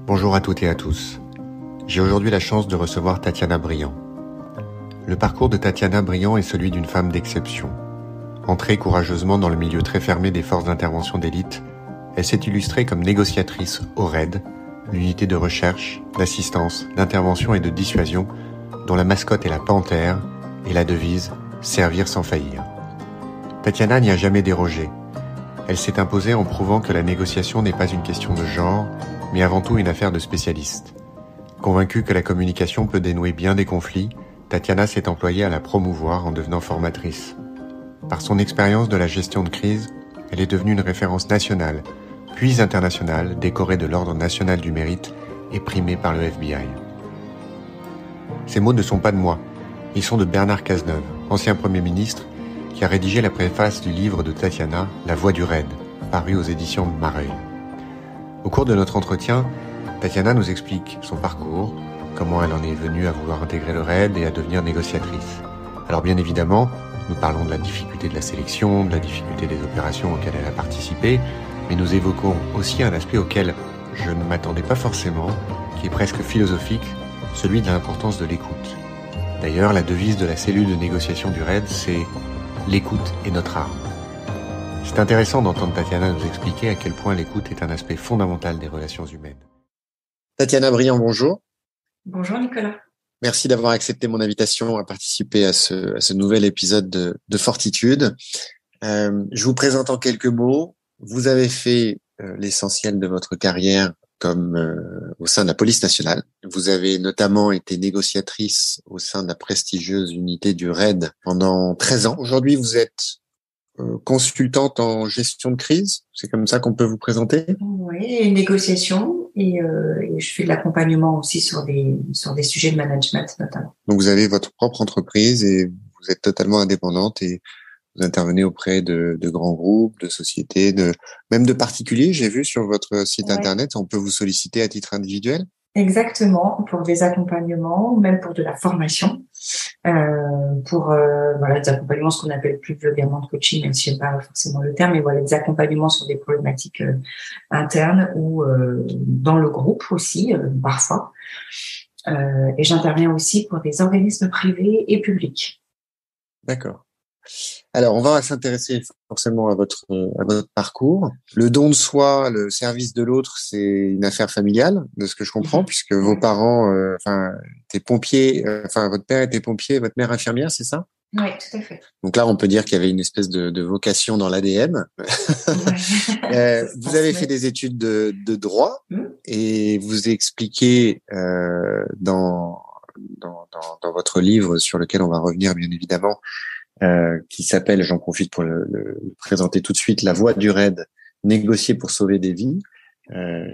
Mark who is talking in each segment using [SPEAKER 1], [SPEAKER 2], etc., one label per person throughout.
[SPEAKER 1] Bonjour à toutes et à tous. J'ai aujourd'hui la chance de recevoir Tatiana Briand. Le parcours de Tatiana Briand est celui d'une femme d'exception. Entrée courageusement dans le milieu très fermé des forces d'intervention d'élite, elle s'est illustrée comme négociatrice au RAID, l'unité de recherche, d'assistance, d'intervention et de dissuasion, dont la mascotte est la panthère et la devise « Servir sans faillir ». Tatiana n'y a jamais dérogé. Elle s'est imposée en prouvant que la négociation n'est pas une question de genre, mais avant tout une affaire de spécialistes. Convaincue que la communication peut dénouer bien des conflits, Tatiana s'est employée à la promouvoir en devenant formatrice. Par son expérience de la gestion de crise, elle est devenue une référence nationale, puis internationale, décorée de l'Ordre national du mérite et primée par le FBI. Ces mots ne sont pas de moi, ils sont de Bernard Cazeneuve, ancien Premier ministre, qui a rédigé la préface du livre de Tatiana, La Voix du RAID, paru aux éditions de Mareuil. Au cours de notre entretien, Tatiana nous explique son parcours, comment elle en est venue à vouloir intégrer le RAID et à devenir négociatrice. Alors bien évidemment, nous parlons de la difficulté de la sélection, de la difficulté des opérations auxquelles elle a participé, mais nous évoquons aussi un aspect auquel je ne m'attendais pas forcément, qui est presque philosophique, celui de l'importance de l'écoute. D'ailleurs, la devise de la cellule de négociation du RAID, c'est « L'écoute est notre arme ». C'est intéressant d'entendre Tatiana nous expliquer à quel point l'écoute est un aspect fondamental des relations humaines. Tatiana Briand, bonjour.
[SPEAKER 2] Bonjour Nicolas.
[SPEAKER 1] Merci d'avoir accepté mon invitation à participer à ce nouvel épisode de Fortitude. Je vous présente en quelques mots. Vous avez fait l'essentiel de votre carrière comme au sein de la police nationale. Vous avez notamment été négociatrice au sein de la prestigieuse unité du RAID pendant 13 ans. Aujourd'hui, vous êtes consultante en gestion de crise, c'est comme ça qu'on peut vous présenter?
[SPEAKER 2] Oui, négociation et je fais de l'accompagnement aussi sur des sujets de management notamment.
[SPEAKER 1] Donc vous avez votre propre entreprise et vous êtes totalement indépendante et vous intervenez auprès de grands groupes, de sociétés, même de particuliers. J'ai vu sur votre site internet, on peut vous solliciter à titre individuel?
[SPEAKER 2] Exactement, pour des accompagnements, même pour de la formation, pour des accompagnements, ce qu'on appelle plus vulgairement de coaching, même si j'aime pas forcément le terme, mais voilà, des accompagnements sur des problématiques internes ou dans le groupe aussi, parfois. Et j'interviens aussi pour des organismes privés et publics.
[SPEAKER 1] D'accord. Alors, on va s'intéresser forcément à votre parcours. Le don de soi, le service de l'autre, c'est une affaire familiale, de ce que je comprends, puisque vos parents, étaient pompiers, votre père était pompier, votre mère infirmière, c'est ça?
[SPEAKER 2] Oui, tout à fait.
[SPEAKER 1] Donc là, on peut dire qu'il y avait une espèce de vocation dans l'ADN. Ouais. Vous avez fait des études de droit et vous expliquez dans votre livre, sur lequel on va revenir bien évidemment, qui s'appelle, j'en profite pour le présenter tout de suite, La Voix du RAID, négocier pour sauver des vies,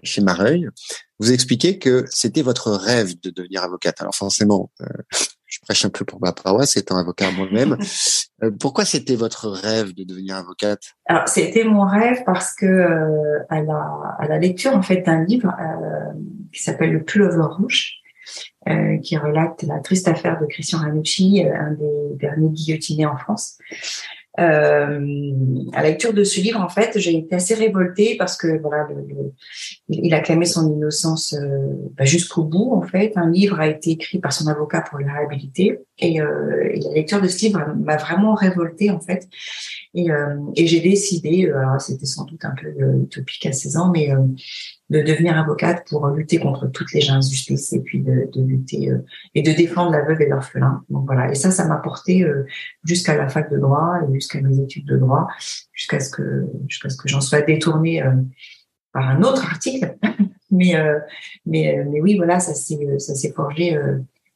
[SPEAKER 1] chez Mareuil. Vous expliquez que c'était votre rêve de devenir avocate. Alors forcément, je prêche un peu pour ma paroisse, étant avocat moi-même. Pourquoi c'était votre rêve de devenir avocate?
[SPEAKER 2] Alors, c'était mon rêve parce que à la lecture en fait d'un livre qui s'appelle Le Pullover rouge, qui relate la triste affaire de Christian Ranucci, un des derniers guillotinés en France. À la lecture de ce livre, en fait, j'ai été assez révoltée parce que voilà, il a clamé son innocence jusqu'au bout. En fait, un livre a été écrit par son avocat pour le réhabiliter, et la lecture de ce livre m'a vraiment révoltée en fait. Et j'ai décidé, alors c'était sans doute un peu utopique à 16 ans, mais de devenir avocate pour lutter contre toutes les injustices et puis de lutter et de défendre la veuve et l'orphelin. Donc voilà, et ça m'a porté jusqu'à la fac de droit et jusqu'à mes études de droit, jusqu'à ce que j'en sois détournée par un autre article. mais oui, voilà, ça s'est forgé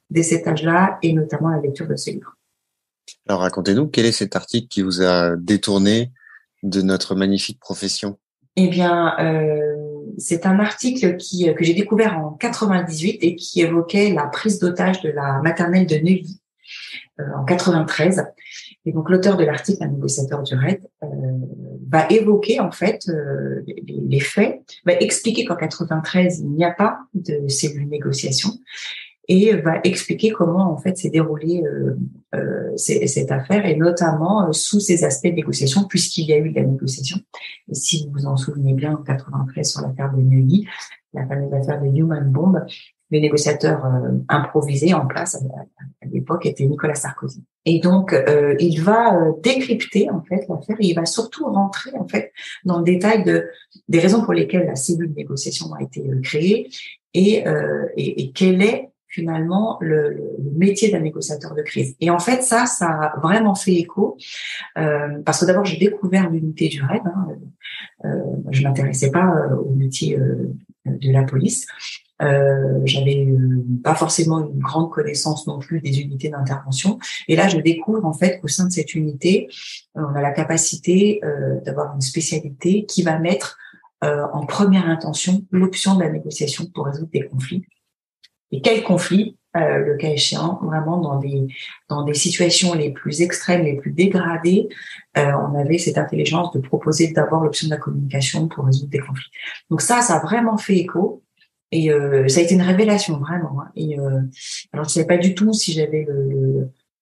[SPEAKER 2] dès cet âge-là et notamment la lecture de ce livre.
[SPEAKER 1] Alors racontez-nous, quel est cet article qui vous a détourné de notre magnifique profession?
[SPEAKER 2] Eh bien, c'est un article que j'ai découvert en 98 et qui évoquait la prise d'otage de la maternelle de Neuilly en 93. Et donc, l'auteur de l'article, un négociateur du RAID, va évoquer en fait les faits, va expliquer qu'en 93 il n'y a pas de cellule de négociation et va expliquer comment en fait s'est déroulée cette affaire et notamment sous ces aspects de négociation, puisqu'il y a eu de la négociation. Et si vous vous en souvenez bien, en 93 sur l'affaire de Neuilly, la fameuse l'affaire de Human Bomb. Le négociateur improvisé en place à l'époque était Nicolas Sarkozy. Et donc, il va décrypter en fait l'affaire et il va surtout rentrer en fait dans le détail des raisons pour lesquelles la cellule de négociation a été créée et quel est finalement le métier d'un négociateur de crise. Et en fait, ça a vraiment fait écho parce que d'abord j'ai découvert l'unité du RAID. Je m'intéressais pas au métier de la police. J'avais pas forcément une grande connaissance non plus des unités d'intervention. Et là, je découvre en fait qu'au sein de cette unité, on a la capacité d'avoir une spécialité qui va mettre en première intention l'option de la négociation pour résoudre des conflits. Et quels conflits, le cas échéant, vraiment dans des situations les plus extrêmes, les plus dégradées, on avait cette intelligence de proposer d'abord l'option de la communication pour résoudre des conflits. Donc ça a vraiment fait écho. Et ça a été une révélation vraiment. Et alors je savais pas du tout si j'avais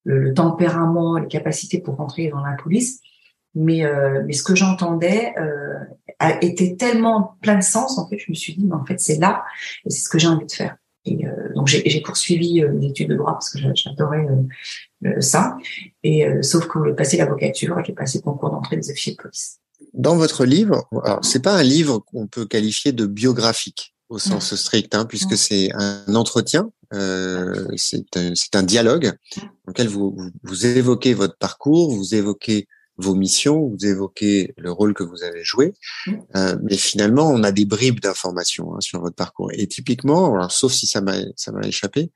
[SPEAKER 2] le tempérament, les capacités pour rentrer dans la police, mais ce que j'entendais était tellement plein de sens. En fait, je me suis dit, mais en fait, c'est là, et c'est ce que j'ai envie de faire. Et donc j'ai poursuivi des études de droit parce que j'adorais ça. Et sauf que j'ai passé l'avocature et j'ai passé le concours d'entrée des officiers de police.
[SPEAKER 1] Dans votre livre, alors c'est pas un livre qu'on peut qualifier de biographique au sens strict, puisque c'est un entretien, c'est un dialogue dans lequel vous évoquez votre parcours, vous évoquez vos missions, vous évoquez le rôle que vous avez joué, mais finalement on a des bribes d'informations sur votre parcours. Et typiquement, alors sauf si ça m'a échappé,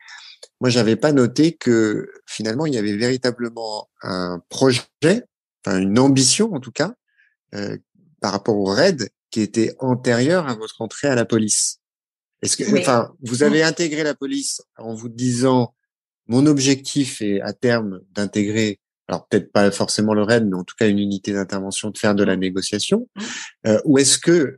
[SPEAKER 1] moi j'avais pas noté que finalement il y avait véritablement un projet, enfin une ambition en tout cas, par rapport au RAID qui était antérieur à votre entrée à la police. Est-ce que, enfin, vous avez intégré la police en vous disant, mon objectif est à terme d'intégrer, alors peut-être pas forcément le RAID, mais en tout cas une unité d'intervention, de faire de la négociation, ou est-ce que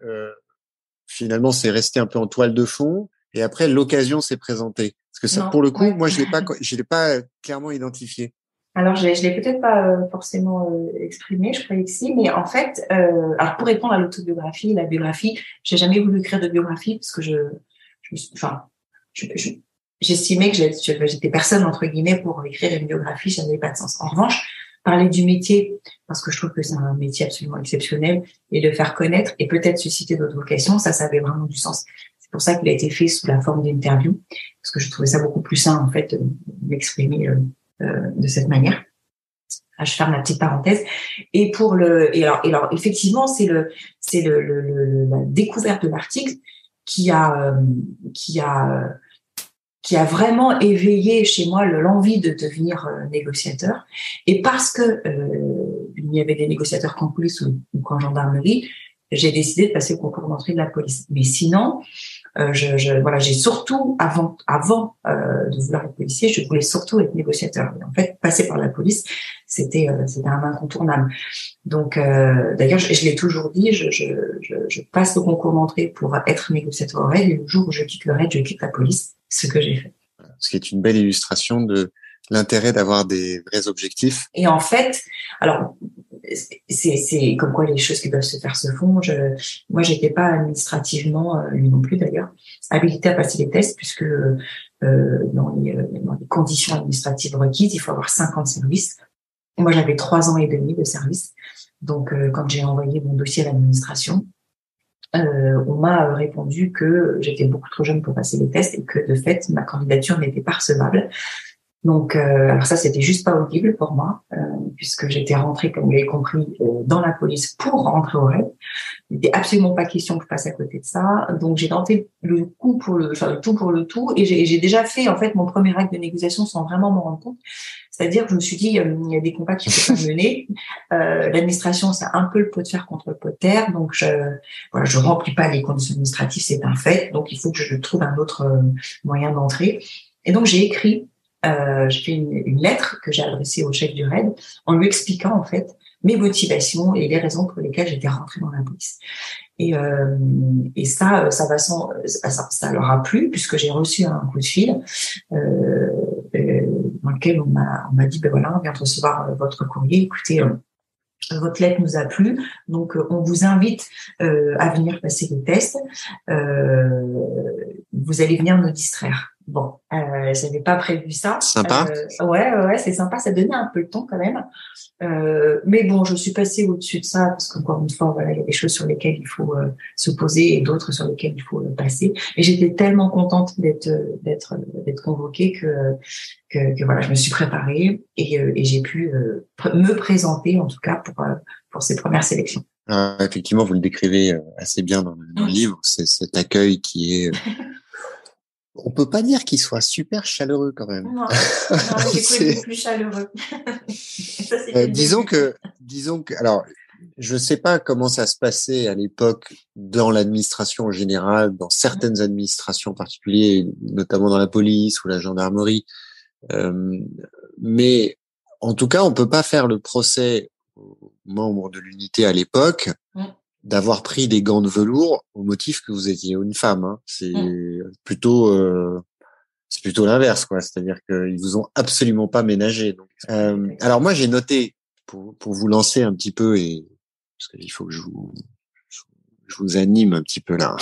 [SPEAKER 1] finalement c'est resté un peu en toile de fond et après l'occasion s'est présentée? Parce que ça, pour le coup, moi je l'ai pas clairement identifié.
[SPEAKER 2] Alors, je l'ai peut-être pas forcément exprimé, je croyais que si, mais en fait, alors pour répondre à l'autobiographie, la biographie, j'ai jamais voulu écrire de biographie parce que j'estimais que j'étais personne entre guillemets pour écrire une biographie, ça n'avait pas de sens. En revanche, parler du métier, parce que je trouve que c'est un métier absolument exceptionnel, et de faire connaître et peut-être susciter d'autres vocations, ça avait vraiment du sens. C'est pour ça qu'il a été fait sous la forme d'interview, parce que je trouvais ça beaucoup plus sain en fait de m'exprimer de cette manière. Je ferme la petite parenthèse. Et alors effectivement, c'est la découverte de l'article qui a vraiment éveillé chez moi l'envie de devenir négociateur. Et parce que il y avait des négociateurs qu'en police ou qu'en gendarmerie, j'ai décidé de passer au concours d'entrée de la police. Mais sinon, j'ai surtout avant de vouloir être policier, je voulais surtout être négociateur. Et en fait, passer par la police, c'était un incontournable. Donc, d'ailleurs, je l'ai toujours dit, je passe au concours d'entrée pour être négociateur au RAID, et le jour où je quitte le RAID, je quitte la police, ce que j'ai fait.
[SPEAKER 1] Ce qui est une belle illustration de l'intérêt d'avoir des vrais objectifs.
[SPEAKER 2] Et en fait, alors, c'est comme quoi les choses qui doivent se faire se font. Moi, j'étais pas administrativement, lui non plus d'ailleurs, habilitée à passer les tests puisque dans les conditions administratives requises, il faut avoir 5 ans de service. Moi, j'avais 3 ans et demi de service. Donc, quand j'ai envoyé mon dossier à l'administration, on m'a répondu que j'étais beaucoup trop jeune pour passer les tests et que de fait, ma candidature n'était pas recevable. Donc, alors ça, c'était juste pas audible pour moi, puisque j'étais rentrée, comme vous l'avez compris, dans la police pour rentrer au RAID. Il n'était absolument pas question que je passe à côté de ça. Donc, j'ai tenté le tout pour le tout, et j'ai déjà fait en fait mon premier acte de négociation sans vraiment m'en rendre compte. C'est-à-dire que je me suis dit, il y a des combats qu'il faut pas mener. L'administration, c'est un peu le pot de fer contre le pot de terre. Donc, je remplis pas les conditions administratives, c'est un fait. Donc, il faut que je trouve un autre moyen d'entrer. Et donc, j'ai écrit. J'ai fait une lettre que j'ai adressée au chef du RAID en lui expliquant en fait mes motivations et les raisons pour lesquelles j'étais rentrée dans la police. Et ça leur a plu puisque j'ai reçu un coup de fil dans lequel on m'a dit ben voilà, on vient de recevoir votre courrier. Écoutez, votre lettre nous a plu, donc on vous invite à venir passer les tests. vous allez venir nous distraire. Bon, j'avais pas prévu ça.
[SPEAKER 1] Sympa.
[SPEAKER 2] Ouais, c'est sympa. Ça donnait un peu le ton quand même. Mais bon, je suis passée au-dessus de ça parce qu'encore une fois, voilà, il y a des choses sur lesquelles il faut se poser et d'autres sur lesquelles il faut passer. Et j'étais tellement contente d'être convoquée que voilà, je me suis préparée et j'ai pu me présenter en tout cas pour ces premières sélections.
[SPEAKER 1] Effectivement, vous le décrivez assez bien dans le livre. C'est cet accueil qui est on peut pas dire qu'il soit super chaleureux quand même.
[SPEAKER 2] Non, j'ai cru être plus chaleureux. Ça,
[SPEAKER 1] disons que, alors, je sais pas comment ça se passait à l'époque dans l'administration en général, dans certaines administrations particulières, notamment dans la police ou la gendarmerie. Mais en tout cas, on peut pas faire le procès aux membres de l'unité à l'époque d'avoir pris des gants de velours au motif que vous étiez une femme. Hein. C'est plutôt l'inverse, quoi. C'est-à-dire qu'ils vous ont absolument pas ménagé. Donc, alors moi, j'ai noté pour vous lancer un petit peu et parce qu'il faut que je vous anime un petit peu là,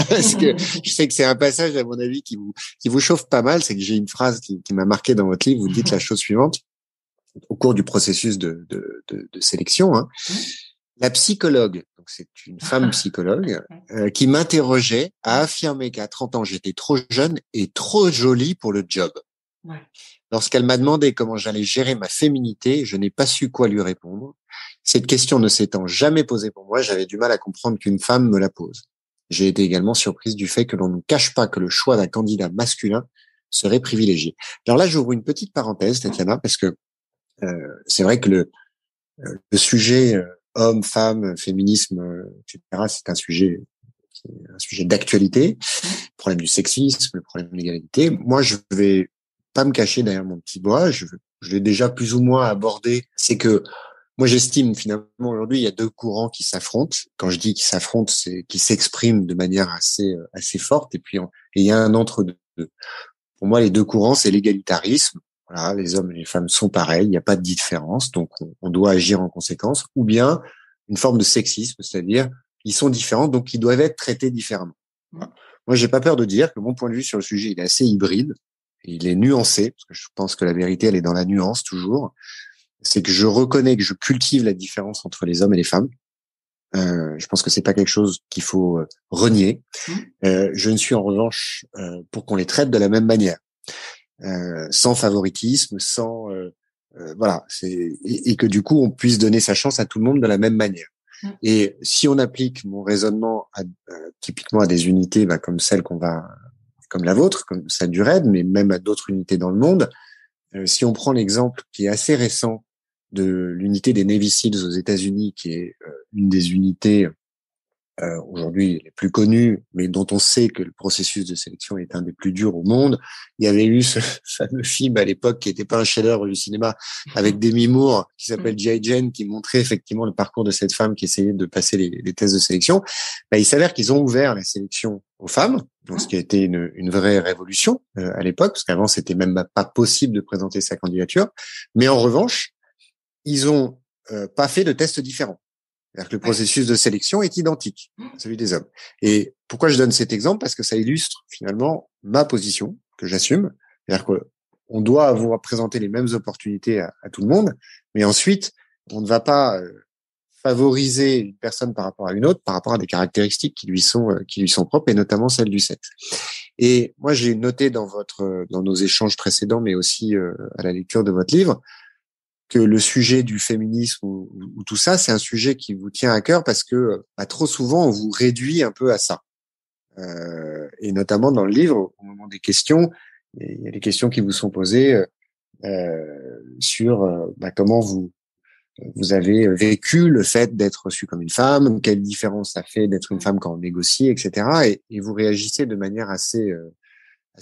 [SPEAKER 1] parce que je sais que c'est un passage à mon avis qui vous chauffe pas mal. C'est que j'ai une phrase qui m'a marqué dans votre livre. Vous dites la chose suivante au cours du processus de sélection. Hein. La psychologue, donc c'est une femme psychologue, qui m'interrogeait, a affirmé qu'à 30 ans, j'étais trop jeune et trop jolie pour le job. Ouais. Lorsqu'elle m'a demandé comment j'allais gérer ma féminité, je n'ai pas su quoi lui répondre. Cette question ne s'étant jamais posée pour moi, j'avais du mal à comprendre qu'une femme me la pose. J'ai été également surprise du fait que l'on ne cache pas que le choix d'un candidat masculin serait privilégié. Alors là, j'ouvre une petite parenthèse, Tatiana, parce que c'est vrai que le sujet homme, femme, féminisme, etc., c'est un sujet d'actualité. Le problème du sexisme, le problème de l'égalité. Moi, je vais pas me cacher derrière mon petit bois. Je l'ai déjà plus ou moins abordé. C'est que moi, j'estime finalement aujourd'hui, il y a deux courants qui s'affrontent. Quand je dis qu'ils s'affrontent, c'est qu'ils s'expriment de manière assez forte. Et puis, il y a un entre-deux. Pour moi, les deux courants, c'est l'égalitarisme. Voilà, les hommes et les femmes sont pareils, il n'y a pas de différence, donc on doit agir en conséquence, ou bien une forme de sexisme, c'est-à-dire ils sont différents, donc ils doivent être traités différemment. Voilà. Moi, j'ai pas peur de dire que mon point de vue sur le sujet, il est assez hybride, et il est nuancé, parce que je pense que la vérité, elle est dans la nuance toujours. C'est que je reconnais que je cultive la différence entre les hommes et les femmes. Je pense que c'est pas quelque chose qu'il faut renier. Je ne suis en revanche pour qu'on les traite de la même manière. Sans favoritisme, sans voilà, et que du coup on puisse donner sa chance à tout le monde de la même manière. Et si on applique mon raisonnement typiquement à des unités comme celle comme la vôtre, comme celle du RAID, mais même à d'autres unités dans le monde, si on prend l'exemple qui est assez récent de l'unité des Navy Seals aux États-Unis, qui est une des unités aujourd'hui les plus connues, mais dont on sait que le processus de sélection est un des plus durs au monde. Il y avait eu ce fameux film à l'époque qui n'était pas un chef-d'œuvre du cinéma avec Demi Moore qui s'appelle G.I. Jane, qui montrait effectivement le parcours de cette femme qui essayait de passer les tests de sélection. Il s'avère qu'ils ont ouvert la sélection aux femmes, donc ce qui a été une vraie révolution à l'époque, parce qu'avant c'était même pas possible de présenter sa candidature. Mais en revanche, ils ont pas fait de tests différents. C'est-à-dire que le processus de sélection est identique à celui des hommes. Et pourquoi je donne cet exemple? Parce que ça illustre finalement ma position que j'assume. C'est-à-dire qu'on doit avoir présenté les mêmes opportunités à tout le monde, mais ensuite, on ne va pas favoriser une personne par rapport à une autre, par rapport à des caractéristiques qui lui sont propres, et notamment celles du sexe. Et moi, j'ai noté dans nos échanges précédents, mais aussi à la lecture de votre livre, que le sujet du féminisme ou tout ça, c'est un sujet qui vous tient à cœur parce que trop souvent, on vous réduit un peu à ça. Et notamment dans le livre, au moment des questions, il y a des questions qui vous sont posées sur comment vous avez vécu le fait d'être reçu comme une femme, quelle différence ça fait d'être une femme quand on négocie, etc. Et vous réagissez de manière assez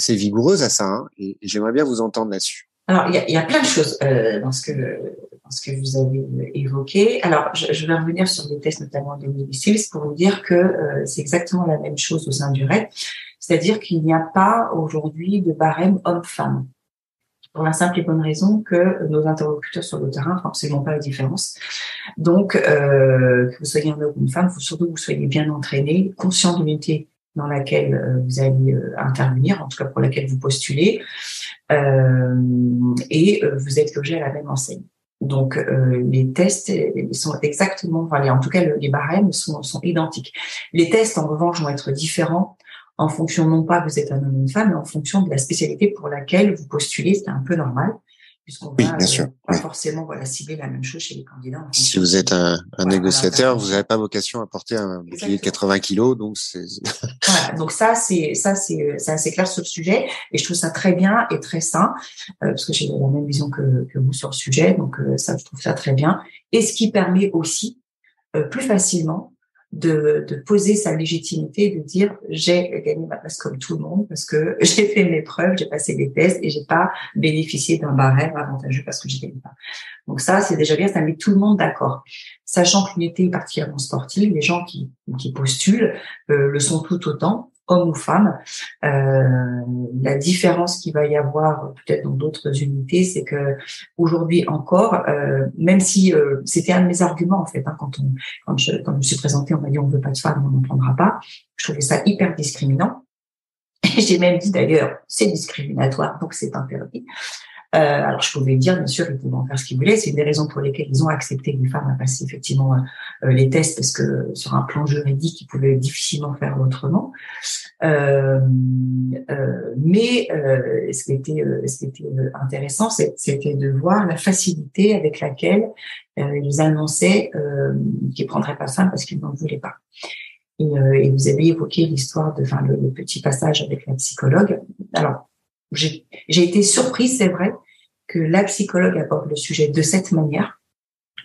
[SPEAKER 1] vigoureuse à ça. Hein, et j'aimerais bien vous entendre là-dessus.
[SPEAKER 2] Alors, il y a plein de choses dans ce que vous avez évoqué. Alors, je vais revenir sur des tests, notamment des Navy Seals, pour vous dire que c'est exactement la même chose au sein du RAID. C'est-à-dire qu'il n'y a pas aujourd'hui de barème homme-femme. Pour la simple et bonne raison que nos interlocuteurs sur le terrain font absolument pas la différence. Donc, que vous soyez un homme ou une femme, il faut surtout que vous soyez bien entraîné, conscient de l'unité dans laquelle vous allez intervenir, en tout cas pour laquelle vous postulez, et vous êtes logé à la même enseigne. Donc les tests sont exactement, enfin, en tout cas les barèmes sont identiques. Les tests en revanche vont être différents en fonction non pas que vous êtes un homme ou une femme, mais en fonction de la spécialité pour laquelle vous postulez. C'est un peu normal puisqu'on
[SPEAKER 1] Oui,
[SPEAKER 2] va
[SPEAKER 1] bien sûr.
[SPEAKER 2] pas
[SPEAKER 1] Oui.
[SPEAKER 2] forcément cibler la même chose chez les candidats.
[SPEAKER 1] Si vous êtes un négociateur, vous n'avez pas vocation à porter un bouclier de 80 kilos, donc c'est.
[SPEAKER 2] Voilà, donc ça c'est assez clair sur le sujet et je trouve ça très bien et très sain parce que j'ai la même vision que vous sur le sujet, donc ça je trouve ça très bien et ce qui permet aussi plus facilement de poser sa légitimité, de dire j'ai gagné ma place comme tout le monde parce que j'ai fait mes preuves, j'ai passé des tests et j'ai pas bénéficié d'un barème avantageux parce que j'y gagne pas. Donc ça, c'est déjà bien, ça met tout le monde d'accord. Sachant que l'unité est particulièrement sportive, les gens qui postulent le sont tout autant, hommes ou femmes. La différence qu'il va y avoir peut-être dans d'autres unités, c'est que aujourd'hui encore, même si c'était un de mes arguments en fait, hein, quand je me suis présentée, on m'a dit on veut pas de femmes, on n'en prendra pas. Je trouvais ça hyper discriminant. Et j'ai même dit d'ailleurs, c'est discriminatoire, donc c'est interdit. Alors je pouvais dire, bien sûr, ils pouvaient en faire ce qu'ils voulaient. C'est une des raisons pour lesquelles ils ont accepté les femmes à passer effectivement les tests, parce que sur un plan juridique, ils pouvaient difficilement faire autrement. Mais ce qui était intéressant, c'était de voir la facilité avec laquelle ils annonçaient qu'ils prendraient pas de femmes parce qu'ils n'en voulaient pas. Et vous avez évoqué l'histoire le petit passage avec la psychologue. Alors, j'ai été surprise, c'est vrai, que la psychologue aborde le sujet de cette manière.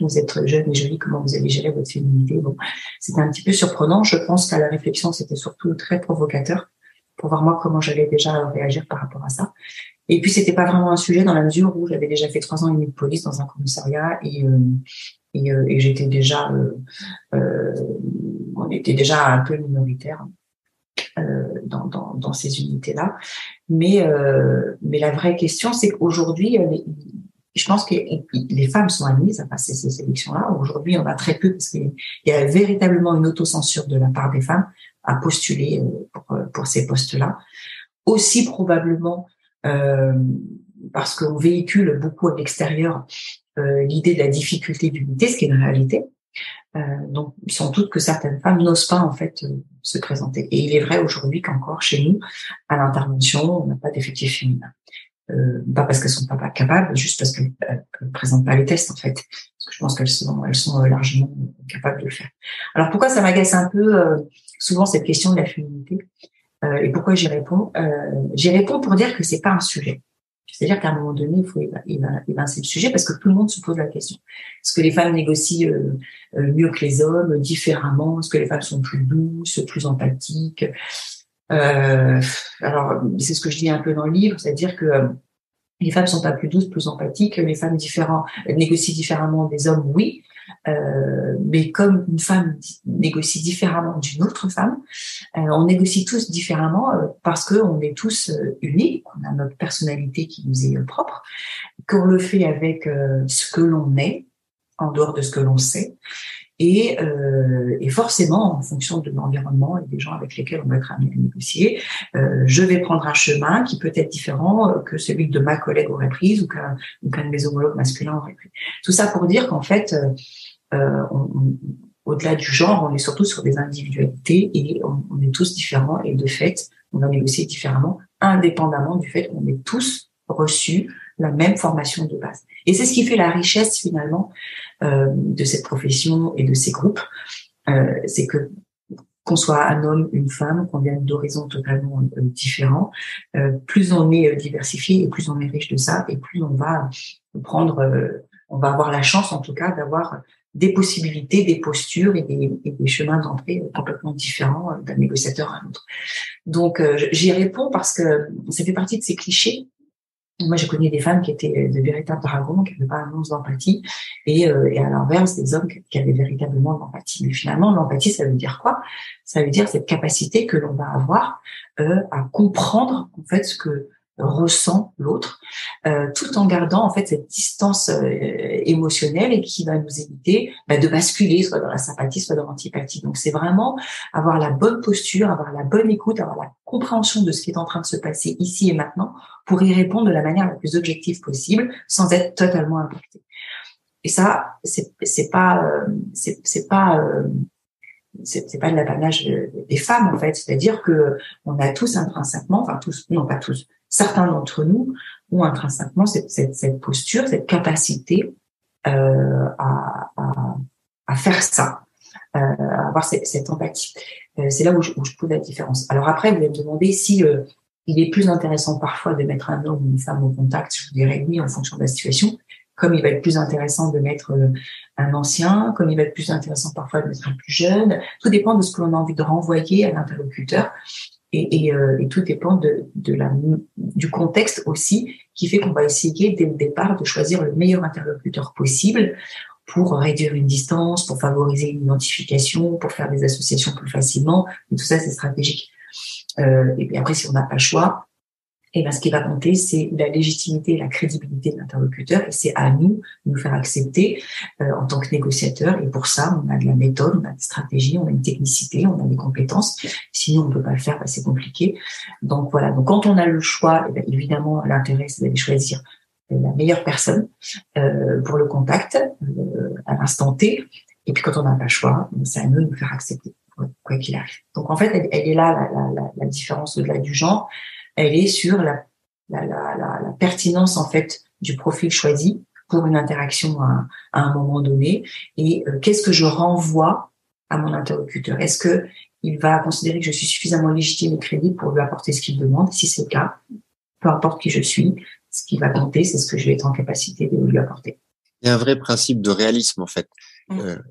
[SPEAKER 2] Vous êtes jeune et jolie, comment vous allez gérer votre féminité? Bon, c'était un petit peu surprenant. Je pense qu'à la réflexion, c'était surtout très provocateur pour voir moi comment j'allais déjà réagir par rapport à ça. Et puis, c'était pas vraiment un sujet dans la mesure où j'avais déjà fait 3 ans et demi de police dans un commissariat et j'étais déjà, on était déjà un peu minoritaire dans ces unités-là. Mais la vraie question, c'est qu'aujourd'hui, je pense que les femmes sont admises à passer ces sélections-là. Aujourd'hui, on a très peu parce qu'il y a véritablement une autocensure de la part des femmes à postuler pour ces postes-là. Aussi probablement parce qu'on véhicule beaucoup à l'extérieur l'idée de la difficulté d'unité, ce qui est une réalité. Donc, sans doute que certaines femmes n'osent pas en fait se présenter. Et il est vrai aujourd'hui qu'encore chez nous, à l'intervention, on n'a pas d'effectif féminin. Pas parce qu'elles sont pas capables, juste parce qu'elles ne présentent pas les tests en fait. Parce que je pense qu'elles sont largement capables de le faire. Alors pourquoi ça m'agace un peu souvent cette question de la féminité et pourquoi j'y réponds? J'y réponds pour dire que c'est pas un sujet. C'est-à-dire qu'à un moment donné, il faut évincer le sujet parce que tout le monde se pose la question. Est-ce que les femmes négocient mieux que les hommes, différemment? Est-ce que les femmes sont plus douces, plus empathiques? Alors, c'est ce que je dis un peu dans le livre, c'est-à-dire que les femmes sont pas plus douces, plus empathiques, les femmes négocient différemment des hommes, oui, mais comme une femme négocie différemment d'une autre femme, on négocie tous différemment parce que on est tous unis, on a notre personnalité qui nous est propre, qu'on le fait avec ce que l'on est, en dehors de ce que l'on sait, et forcément, en fonction de l'environnement et des gens avec lesquels on va être amené à négocier, je vais prendre un chemin qui peut être différent que celui que ma collègue aurait pris ou qu'un de mes homologues masculins aurait pris. Tout ça pour dire qu'en fait, au-delà du genre, on est surtout sur des individualités et on est tous différents et de fait, on va négocier différemment, indépendamment du fait qu'on ait tous reçu la même formation de base. Et c'est ce qui fait la richesse finalement de cette profession et de ces groupes, c'est que qu'on soit un homme, une femme, qu'on vienne d'horizons totalement différents, plus on est diversifié et plus on est riche de ça, et plus on va on va avoir la chance en tout cas d'avoir des possibilités, des postures et des chemins d'entrée complètement différents d'un négociateur à un autre. Donc j'y réponds parce que ça fait partie de ces clichés. Moi, j'ai connu des femmes qui étaient de véritables dragons, qui n'avaient pas un once d'empathie, et à l'inverse, des hommes qui avaient véritablement de l'empathie. Mais finalement, l'empathie, ça veut dire quoi? Ça veut dire cette capacité que l'on va avoir à comprendre en fait ce que ressent l'autre, tout en gardant en fait cette distance émotionnelle et qui va nous éviter de basculer soit dans la sympathie, soit dans l'antipathie. Donc c'est vraiment avoir la bonne posture, avoir la bonne écoute, avoir la compréhension de ce qui est en train de se passer ici et maintenant pour y répondre de la manière la plus objective possible sans être totalement impacté. Et ça, c'est pas de l'apanage des femmes en fait, c'est-à-dire que on a tous intrinsèquement, enfin tous, non pas tous, certains d'entre nous ont intrinsèquement cette posture, cette capacité à faire ça, à avoir cette empathie. C'est là où je trouve la différence. Alors après, vous allez me demander si il est plus intéressant parfois de mettre un homme ou une femme au contact. Je vous dirais oui en fonction de la situation. Comme il va être plus intéressant de mettre un ancien, comme il va être plus intéressant parfois de mettre un plus jeune. Tout dépend de ce que l'on a envie de renvoyer à l'interlocuteur et tout dépend du contexte aussi qui fait qu'on va essayer dès le départ de choisir le meilleur interlocuteur possible pour réduire une distance, pour favoriser une identification, pour faire des associations plus facilement. Et tout ça, c'est stratégique. Et puis après, si on n'a pas le choix, ce qui va compter, c'est la légitimité et la crédibilité de l'interlocuteur, et c'est à nous de nous faire accepter en tant que négociateur. Et pour ça, on a de la méthode, on a des stratégies, on a une technicité, on a des compétences. Sinon, on ne peut pas le faire, c'est compliqué. Donc voilà. Donc quand on a le choix, évidemment, l'intérêt, c'est d'aller choisir la meilleure personne pour le contact à l'instant T. Et puis quand on n'a pas le choix, c'est à nous de nous faire accepter, quoi qu'il arrive. Donc en fait, elle est là la différence au-delà du genre. Elle est sur la pertinence en fait du profil choisi pour une interaction à un moment donné et qu'est-ce que je renvoie à mon interlocuteur. Est-ce que il va considérer que je suis suffisamment légitime et crédible pour lui apporter ce qu'il demande? Si c'est le cas, peu importe qui je suis, ce qui va compter, c'est ce que je vais être en capacité de lui apporter.
[SPEAKER 1] Il y a un vrai principe de réalisme en fait,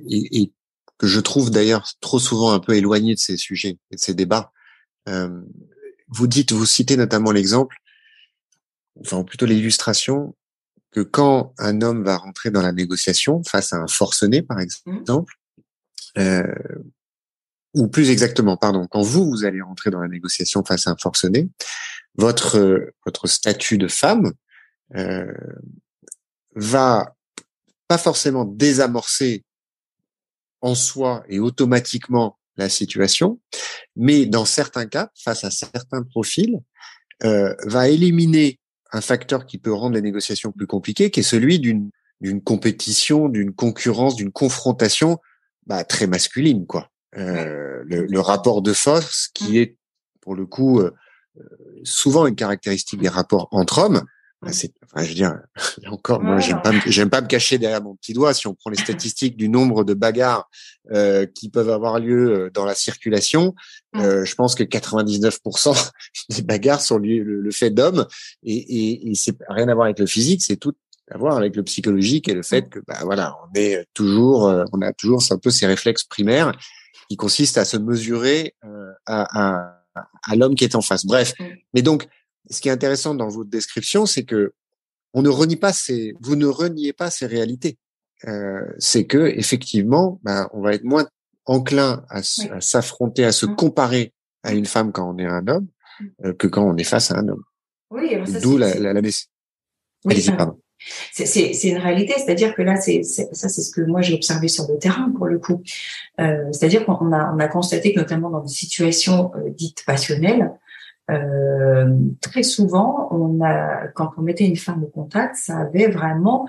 [SPEAKER 1] et que je trouve d'ailleurs trop souvent un peu éloigné de ces sujets et de ces débats. Vous citez notamment l'exemple, enfin plutôt l'illustration, que quand un homme va rentrer dans la négociation face à un forcené, par exemple, ou plus exactement, quand vous allez rentrer dans la négociation face à un forcené, votre statut de femme va pas forcément désamorcer en soi et automatiquement la situation, mais dans certains cas, face à certains profils, va éliminer un facteur qui peut rendre les négociations plus compliquées, qui est celui d'une compétition, d'une concurrence, d'une confrontation très masculine, quoi. Le rapport de force qui est, pour le coup, souvent une caractéristique des rapports entre hommes. Je veux dire, là encore, moi, j'aime pas me cacher derrière mon petit doigt. Si on prend les statistiques du nombre de bagarres qui peuvent avoir lieu dans la circulation, je pense que 99% des bagarres sont le fait d'hommes, et c'est rien à voir avec le physique, c'est tout à voir avec le psychologique et le fait que on a toujours un peu ces réflexes primaires qui consistent à se mesurer à l'homme qui est en face. Bref, mais donc ce qui est intéressant dans votre description, c'est que vous ne reniez pas ces réalités. C'est que effectivement, on va être moins enclin à s'affronter, à se comparer à une femme quand on est un homme que quand on est face à un homme.
[SPEAKER 2] Oui, alors ça,
[SPEAKER 1] d'où la
[SPEAKER 2] oui, pardon. C'est une réalité, c'est-à-dire que là, c'est ce que moi j'ai observé sur le terrain pour le coup. C'est-à-dire qu'on a constaté que notamment dans des situations dites passionnelles, très souvent, quand on mettait une femme au contact, ça avait vraiment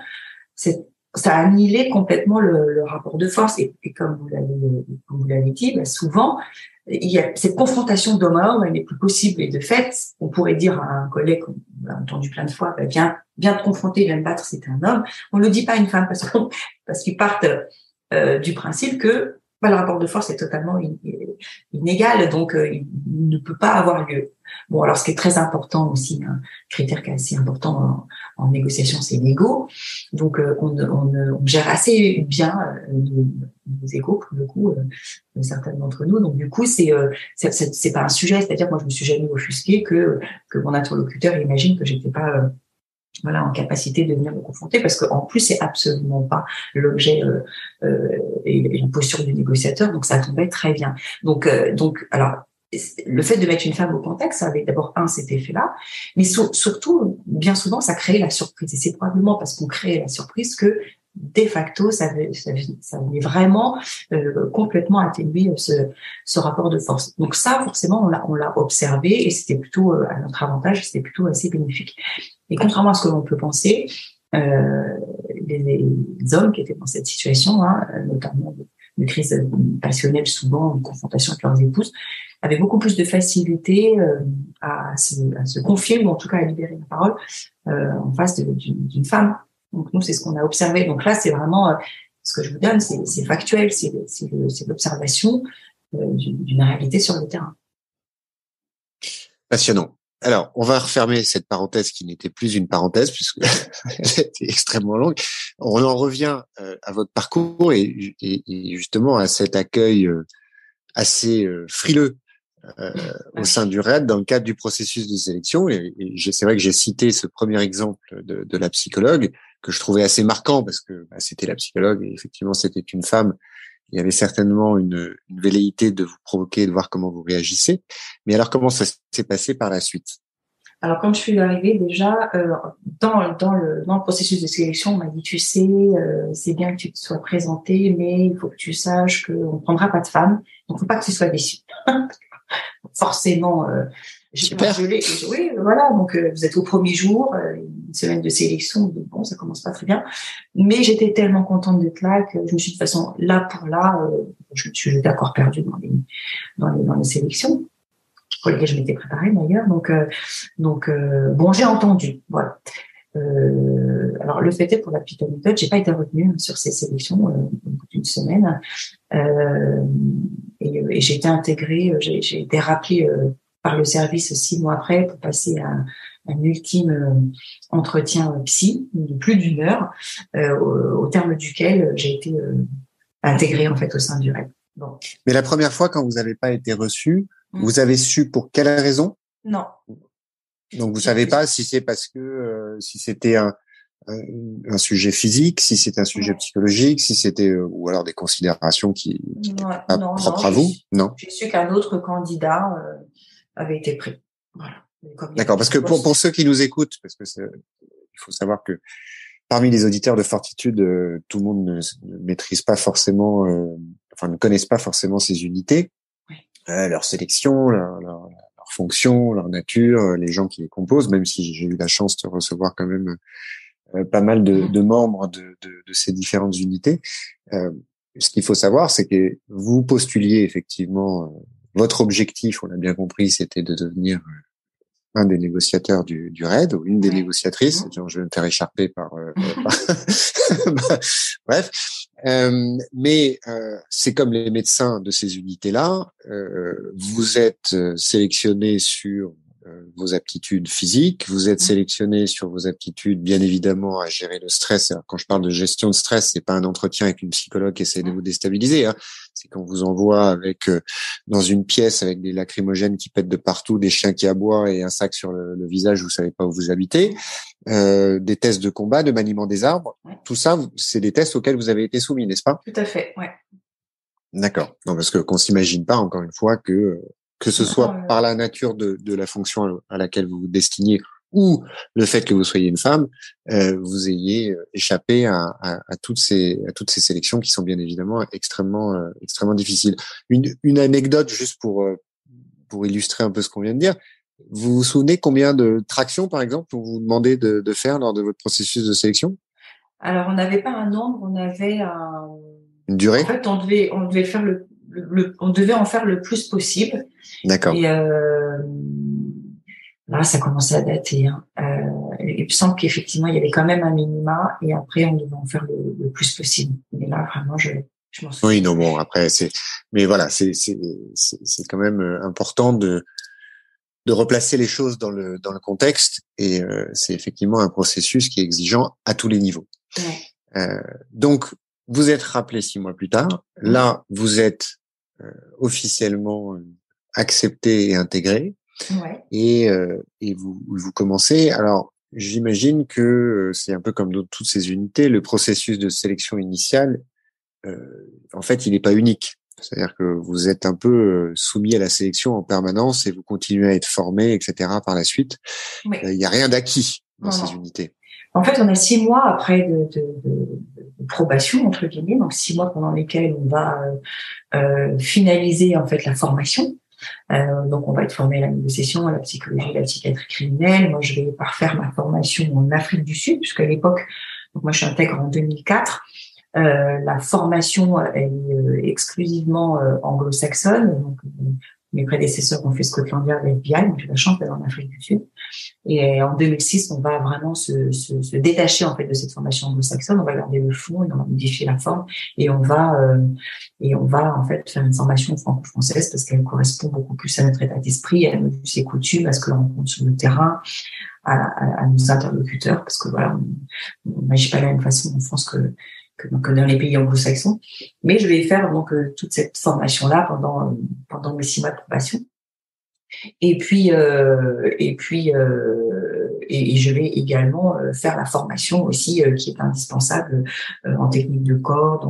[SPEAKER 2] ça annihilait complètement le rapport de force. Et comme vous l'avez dit, souvent, il y a cette confrontation d'homme à homme, elle n'est plus possible. Et de fait, on pourrait dire à un collègue, on l'a entendu plein de fois, viens te confronter, viens te battre, c'est un homme. On ne le dit pas à une femme parce qu'ils partent du principe que le rapport de force est totalement inégal, donc il ne peut pas avoir lieu. Bon, alors ce qui est très important aussi, un critère qui est assez important en négociation, c'est l'ego. Donc on gère assez bien nos égos pour le coup, certains d'entre nous. Donc du coup c'est pas un sujet, c'est-à-dire moi je me suis jamais offusquée que mon interlocuteur imagine que j'étais pas en capacité de venir me confronter, parce qu'en plus c'est absolument pas l'objet et la posture du négociateur, donc ça tombait très bien. Donc alors le fait de mettre une femme au contact, ça avait d'abord cet effet-là, mais surtout, bien souvent, ça créait la surprise. Et c'est probablement parce qu'on crée la surprise que, de facto, ça venait vraiment complètement atténuer ce rapport de force. Donc ça, forcément, on l'a observé et c'était plutôt à notre avantage, c'était plutôt assez bénéfique. Et contrairement à ce que l'on peut penser, les hommes qui étaient dans cette situation, notamment de crise passionnelle, souvent de confrontation avec leurs épouses, avaient beaucoup plus de facilité à se confier, ou en tout cas à libérer la parole en face d'une femme. Donc nous, c'est ce qu'on a observé. Donc là, c'est vraiment ce que je vous donne, c'est factuel, c'est l'observation d'une réalité sur le terrain.
[SPEAKER 1] Passionnant. Alors, on va refermer cette parenthèse qui n'était plus une parenthèse puisque elle était extrêmement longue. On en revient à votre parcours et justement à cet accueil assez frileux au sein du RAID dans le cadre du processus de sélection. Et c'est vrai que j'ai cité ce premier exemple de la psychologue que je trouvais assez marquant parce que c'était la psychologue et effectivement c'était une femme. Il y avait certainement une velléité de vous provoquer et de voir comment vous réagissez. Mais alors, comment ça s'est passé par la suite?
[SPEAKER 2] Alors, quand je suis arrivée, déjà, dans le processus de sélection, on m'a dit, tu sais, c'est bien que tu te sois présentée, mais il faut que tu saches qu'on ne prendra pas de femme. Donc, il ne faut pas que tu sois déçue. Forcément,
[SPEAKER 1] super.
[SPEAKER 2] Oui, voilà. Donc, vous êtes au premier jour, une semaine de sélection. Bon, ça commence pas très bien. Mais j'étais tellement contente d'être là que je me suis de toute façon là pour là. Je me suis jetée à corps perdu dans les sélections pour lesquelles je m'étais préparée d'ailleurs. Donc, bon, j'ai entendu. Voilà. Alors, le fait est, pour la petite anecdote, j'ai pas été retenue sur ces sélections au bout d'une semaine. Et j'ai été intégrée, j'ai été rappelée par le service 6 mois après pour passer un ultime entretien psy de plus d'une heure, au terme duquel j'ai été intégrée en fait au sein du RAID. Bon.
[SPEAKER 1] Mais la première fois, quand vous n'avez pas été reçue, vous avez su pour quelle raison?
[SPEAKER 2] Non.
[SPEAKER 1] Donc vous savez pas si c'est parce que si c'était un sujet physique, si c'était un sujet psychologique, si c'était ou alors des considérations qui étaient pas propres à vous. Non.
[SPEAKER 2] J'ai su qu'un autre candidat avait été pris. Voilà.
[SPEAKER 1] D'accord, parce que pour ceux qui nous écoutent, parce que il faut savoir que parmi les auditeurs de Fortitude, tout le monde ne maîtrise pas forcément, ne connaissent pas forcément ces unités, leur sélection, leur fonction, leur nature, les gens qui les composent, même si j'ai eu la chance de recevoir quand même pas mal de membres de ces différentes unités. Ce qu'il faut savoir, c'est que vous postuliez effectivement, votre objectif, on l'a bien compris, c'était de devenir un des négociateurs du RAID ou une des négociatrices. Genre, je vais me faire écharper par bref. Mais c'est comme les médecins de ces unités-là. Vous êtes sélectionné sur vos aptitudes physiques, vous êtes sélectionné sur vos aptitudes, bien évidemment, à gérer le stress. Alors, quand je parle de gestion de stress, c'est pas un entretien avec une psychologue qui essaie de vous déstabiliser. C'est qu'on vous envoie avec dans une pièce avec des lacrymogènes qui pètent de partout, des chiens qui aboient et un sac sur le visage. Vous savez pas où vous habitez. Des tests de combat, de maniement des arbres. Tout ça, c'est des tests auxquels vous avez été soumis, n'est-ce pas?
[SPEAKER 2] Tout à fait, ouais.
[SPEAKER 1] D'accord. Non, parce que qu'on s'imagine pas, encore une fois, que ce soit par la nature de la fonction à laquelle vous vous destinez ou le fait que vous soyez une femme, vous ayez échappé à toutes ces sélections qui sont bien évidemment extrêmement difficiles. Une anecdote juste pour illustrer un peu ce qu'on vient de dire. Vous vous souvenez combien de tractions, par exemple, on vous demandait de faire lors de votre processus de sélection?
[SPEAKER 2] Alors, on n'avait pas un nombre, on avait
[SPEAKER 1] une durée.
[SPEAKER 2] En fait, on devait faire on devait en faire le plus possible.
[SPEAKER 1] D'accord.
[SPEAKER 2] Et là, ça commençait à dater. Il me semble qu'effectivement, il y avait quand même un minima, et après, on devait en faire le plus possible. Mais là, vraiment, je m'en souviens.
[SPEAKER 1] Oui, non, bon, après, mais voilà, c'est quand même important de replacer les choses dans le contexte, et c'est effectivement un processus qui est exigeant à tous les niveaux.
[SPEAKER 2] Ouais.
[SPEAKER 1] Donc, vous êtes rappelé 6 mois plus tard. Là, vous êtes officiellement accepté et intégré.
[SPEAKER 2] Ouais.
[SPEAKER 1] Et vous commencez. Alors, j'imagine que c'est un peu comme dans toutes ces unités, le processus de sélection initiale, en fait, il n'est pas unique.
[SPEAKER 3] C'est-à-dire que vous êtes un peu soumis à la sélection en permanence et vous continuez à être formé, etc. par la suite.
[SPEAKER 2] Oui.
[SPEAKER 3] Il n'y a rien d'acquis dans
[SPEAKER 2] Non,
[SPEAKER 3] ces
[SPEAKER 2] non.
[SPEAKER 3] unités.
[SPEAKER 2] En fait, on a 6 mois après de probation, entre guillemets, donc 6 mois pendant lesquels on va finaliser en fait la formation. Donc, on va être formé à la négociation, à la psychologie, à la psychiatrie criminelle. Moi, je vais parfaire ma formation en Afrique du Sud, puisqu'à l'époque, donc moi, je suis intègre en 2004. La formation, elle est exclusivement anglo-saxonne. Donc, mes prédécesseurs ont fait Scotland Yard et FBI, donc j'ai la chance d'être en Afrique du Sud. Et en 2006, on va vraiment se détacher en fait de cette formation anglo-saxonne. On va garder le fond et on va modifier la forme et on va en fait faire une formation franco-française parce qu'elle correspond beaucoup plus à notre état d'esprit, à nos us et coutumes, à ce que l'on rencontre sur le terrain, à nos interlocuteurs, parce que voilà, on n'agit pas de la même façon en France que dans les pays anglo-saxons. Mais je vais faire donc toute cette formation là pendant mes 6 mois de probation. Et je vais également faire la formation aussi qui est indispensable en technique de corde,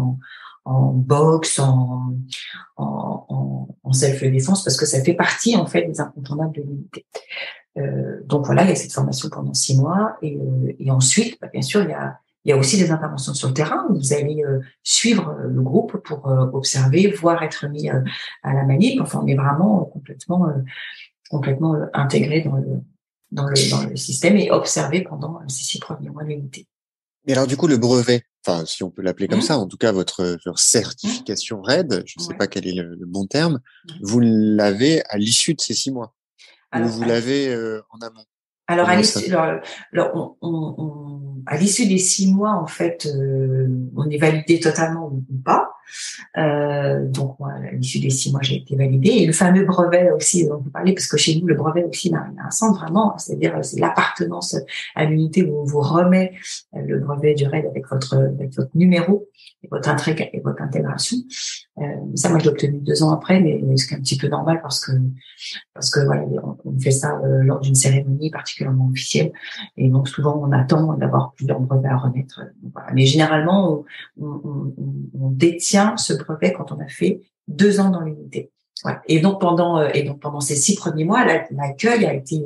[SPEAKER 2] en boxe, en self-défense, parce que ça fait partie en fait des incontournables de l'unité. Donc voilà, il y a cette formation pendant 6 mois et ensuite, bien sûr, il y a aussi des interventions sur le terrain où vous allez suivre le groupe pour observer, voire être mis à la manip. Enfin, on est vraiment complètement intégré dans le système et observé pendant ces 6 premiers mois de l'unité.
[SPEAKER 3] Mais alors du coup, le brevet, enfin si on peut l'appeler comme ça, en tout cas votre certification RAID, je ne sais pas quel est le bon terme, vous l'avez à l'issue de ces 6 mois. Ou vous l'avez en amont.
[SPEAKER 2] Alors à l'issue des 6 mois, en fait, on est validé totalement ou pas. Donc moi, à l'issue des 6 mois, j'ai été validée. Et le fameux brevet aussi dont vous parlez, parce que chez nous, le brevet aussi il a un sens vraiment, c'est-à-dire c'est l'appartenance à l'unité où on vous remet le brevet du RAID avec votre numéro et votre intégration. Ça, moi, je l'ai obtenu 2 ans après, mais ce qui est un petit peu normal parce que voilà, on fait ça lors d'une cérémonie particulièrement officielle, et donc souvent on attend d'avoir plusieurs brevets à remettre. Voilà. Mais généralement, on détient ce brevet quand on a fait 2 ans dans l'unité. Voilà. Et donc pendant ces 6 premiers mois, l'accueil a été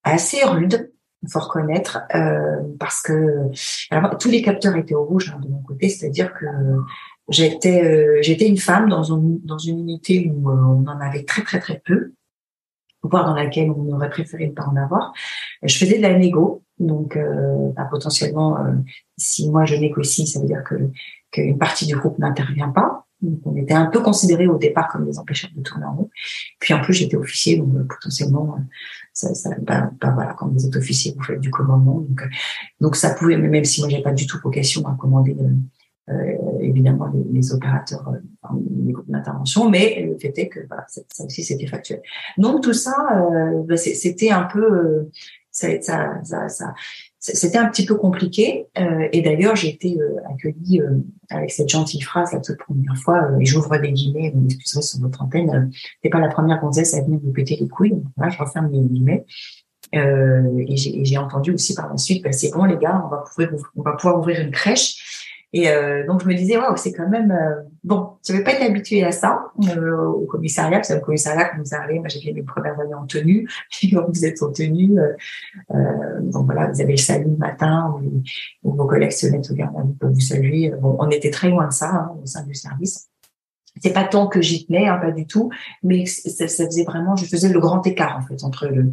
[SPEAKER 2] assez rude. Il faut reconnaître parce que alors, tous les capteurs étaient au rouge de mon côté, c'est-à-dire que j'étais une femme dans une unité où on en avait très très très peu, voire dans laquelle on aurait préféré ne pas en avoir. Je faisais de la négo, donc potentiellement si moi je négocie, ça veut dire qu'une partie du groupe n'intervient pas. Donc on était un peu considérés au départ comme des empêcheurs de tourner en rond. Puis en plus j'étais officier, donc potentiellement voilà, quand vous êtes officier, vous faites du commandement, donc ça pouvait, même si moi j'ai pas du tout vocation à commander évidemment les opérateurs, les groupes d'intervention, mais le fait est que voilà, ça aussi c'était factuel. Donc tout ça, c'était un peu, c'était un petit peu compliqué. Et d'ailleurs, j'ai été accueillie avec cette gentille phrase la toute première fois, et j'ouvre des guillemets, vous m'excuserez sur votre antenne, t'es pas la première gonzesse à venir vous péter les couilles. Donc, voilà, je referme les guillemets. Et j'ai entendu aussi par la suite, c'est bon les gars, on va pouvoir ouvrir une crèche. Et donc je me disais waouh, c'est quand même bon, je vais pas être habituée à ça au commissariat, parce que le commissariat quand vous arrivez, moi j'ai fait mes premières années en tenue, et quand vous êtes en tenue, donc voilà, vous avez le salut le matin où vos collègues se mettent au garde à vous pour vous saluer. Bon, on était très loin de ça au sein du service. C'est pas tant que j'y tenais, pas du tout, mais ça faisait vraiment, je faisais le grand écart en fait entre le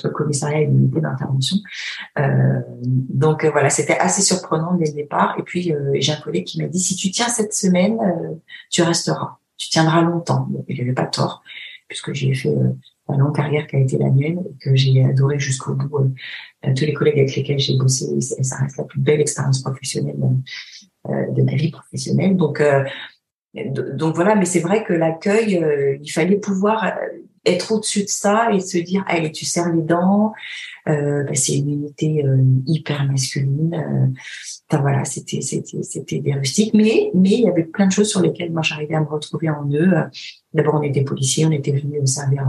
[SPEAKER 2] commissariat et l'unité d'intervention. Donc voilà, c'était assez surprenant dès le départ. Et puis j'ai un collègue qui m'a dit si tu tiens cette semaine, tu resteras, tu tiendras longtemps. Donc, il n'avait pas tort, puisque j'ai fait la longue carrière qui a été la mienne et que j'ai adoré jusqu'au bout. Tous les collègues avec lesquels j'ai bossé, et ça reste la plus belle expérience professionnelle de ma vie professionnelle. Donc voilà, mais c'est vrai que l'accueil, il fallait pouvoir être au-dessus de ça et se dire, allez, tu serres les dents. C'est une unité hyper masculine. Voilà, c'était des rustiques, mais il y avait plein de choses sur lesquelles moi j'arrivais à me retrouver en eux. D'abord, on était policiers, on était venus servir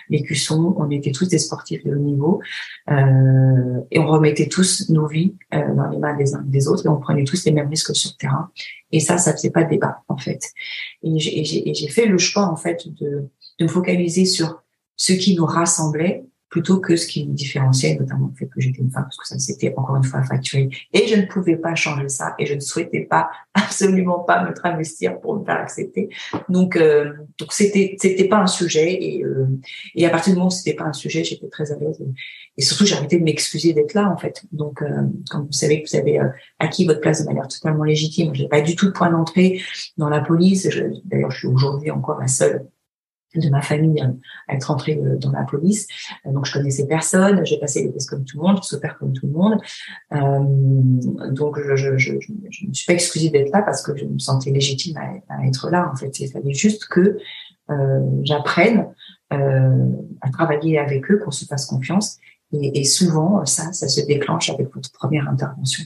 [SPEAKER 2] les cuissons, on était tous des sportifs de haut niveau, et on remettait tous nos vies dans les mains des uns et des autres, et on prenait tous les mêmes risques sur le terrain. Et ça faisait pas de débat en fait. Et j'ai fait le choix en fait de me focaliser sur ce qui nous rassemblait plutôt que ce qui nous différenciait, notamment le fait que j'étais une femme, parce que ça, c'était encore une fois factuel. Et je ne pouvais pas changer ça, et je ne souhaitais pas, absolument pas me travestir pour me faire accepter. Donc c'était pas un sujet, et à partir du moment où c'était pas un sujet, j'étais très à l'aise. Et surtout, j'ai arrêté de m'excuser d'être là, en fait. Donc, quand vous savez que vous avez acquis votre place de manière totalement légitime, j'ai pas du tout de point d'entrée dans la police. D'ailleurs, je suis aujourd'hui encore la seule de ma famille à être entrée dans la police. Donc, je connaissais personne. J'ai passé les tests comme tout le monde. Je s'opère comme tout le monde. Donc, je ne me suis pas excusée d'être là parce que je me sentais légitime à être là. En fait, il fallait juste que j'apprenne à travailler avec eux, qu'on se fasse confiance. Et souvent, ça se déclenche avec votre première intervention.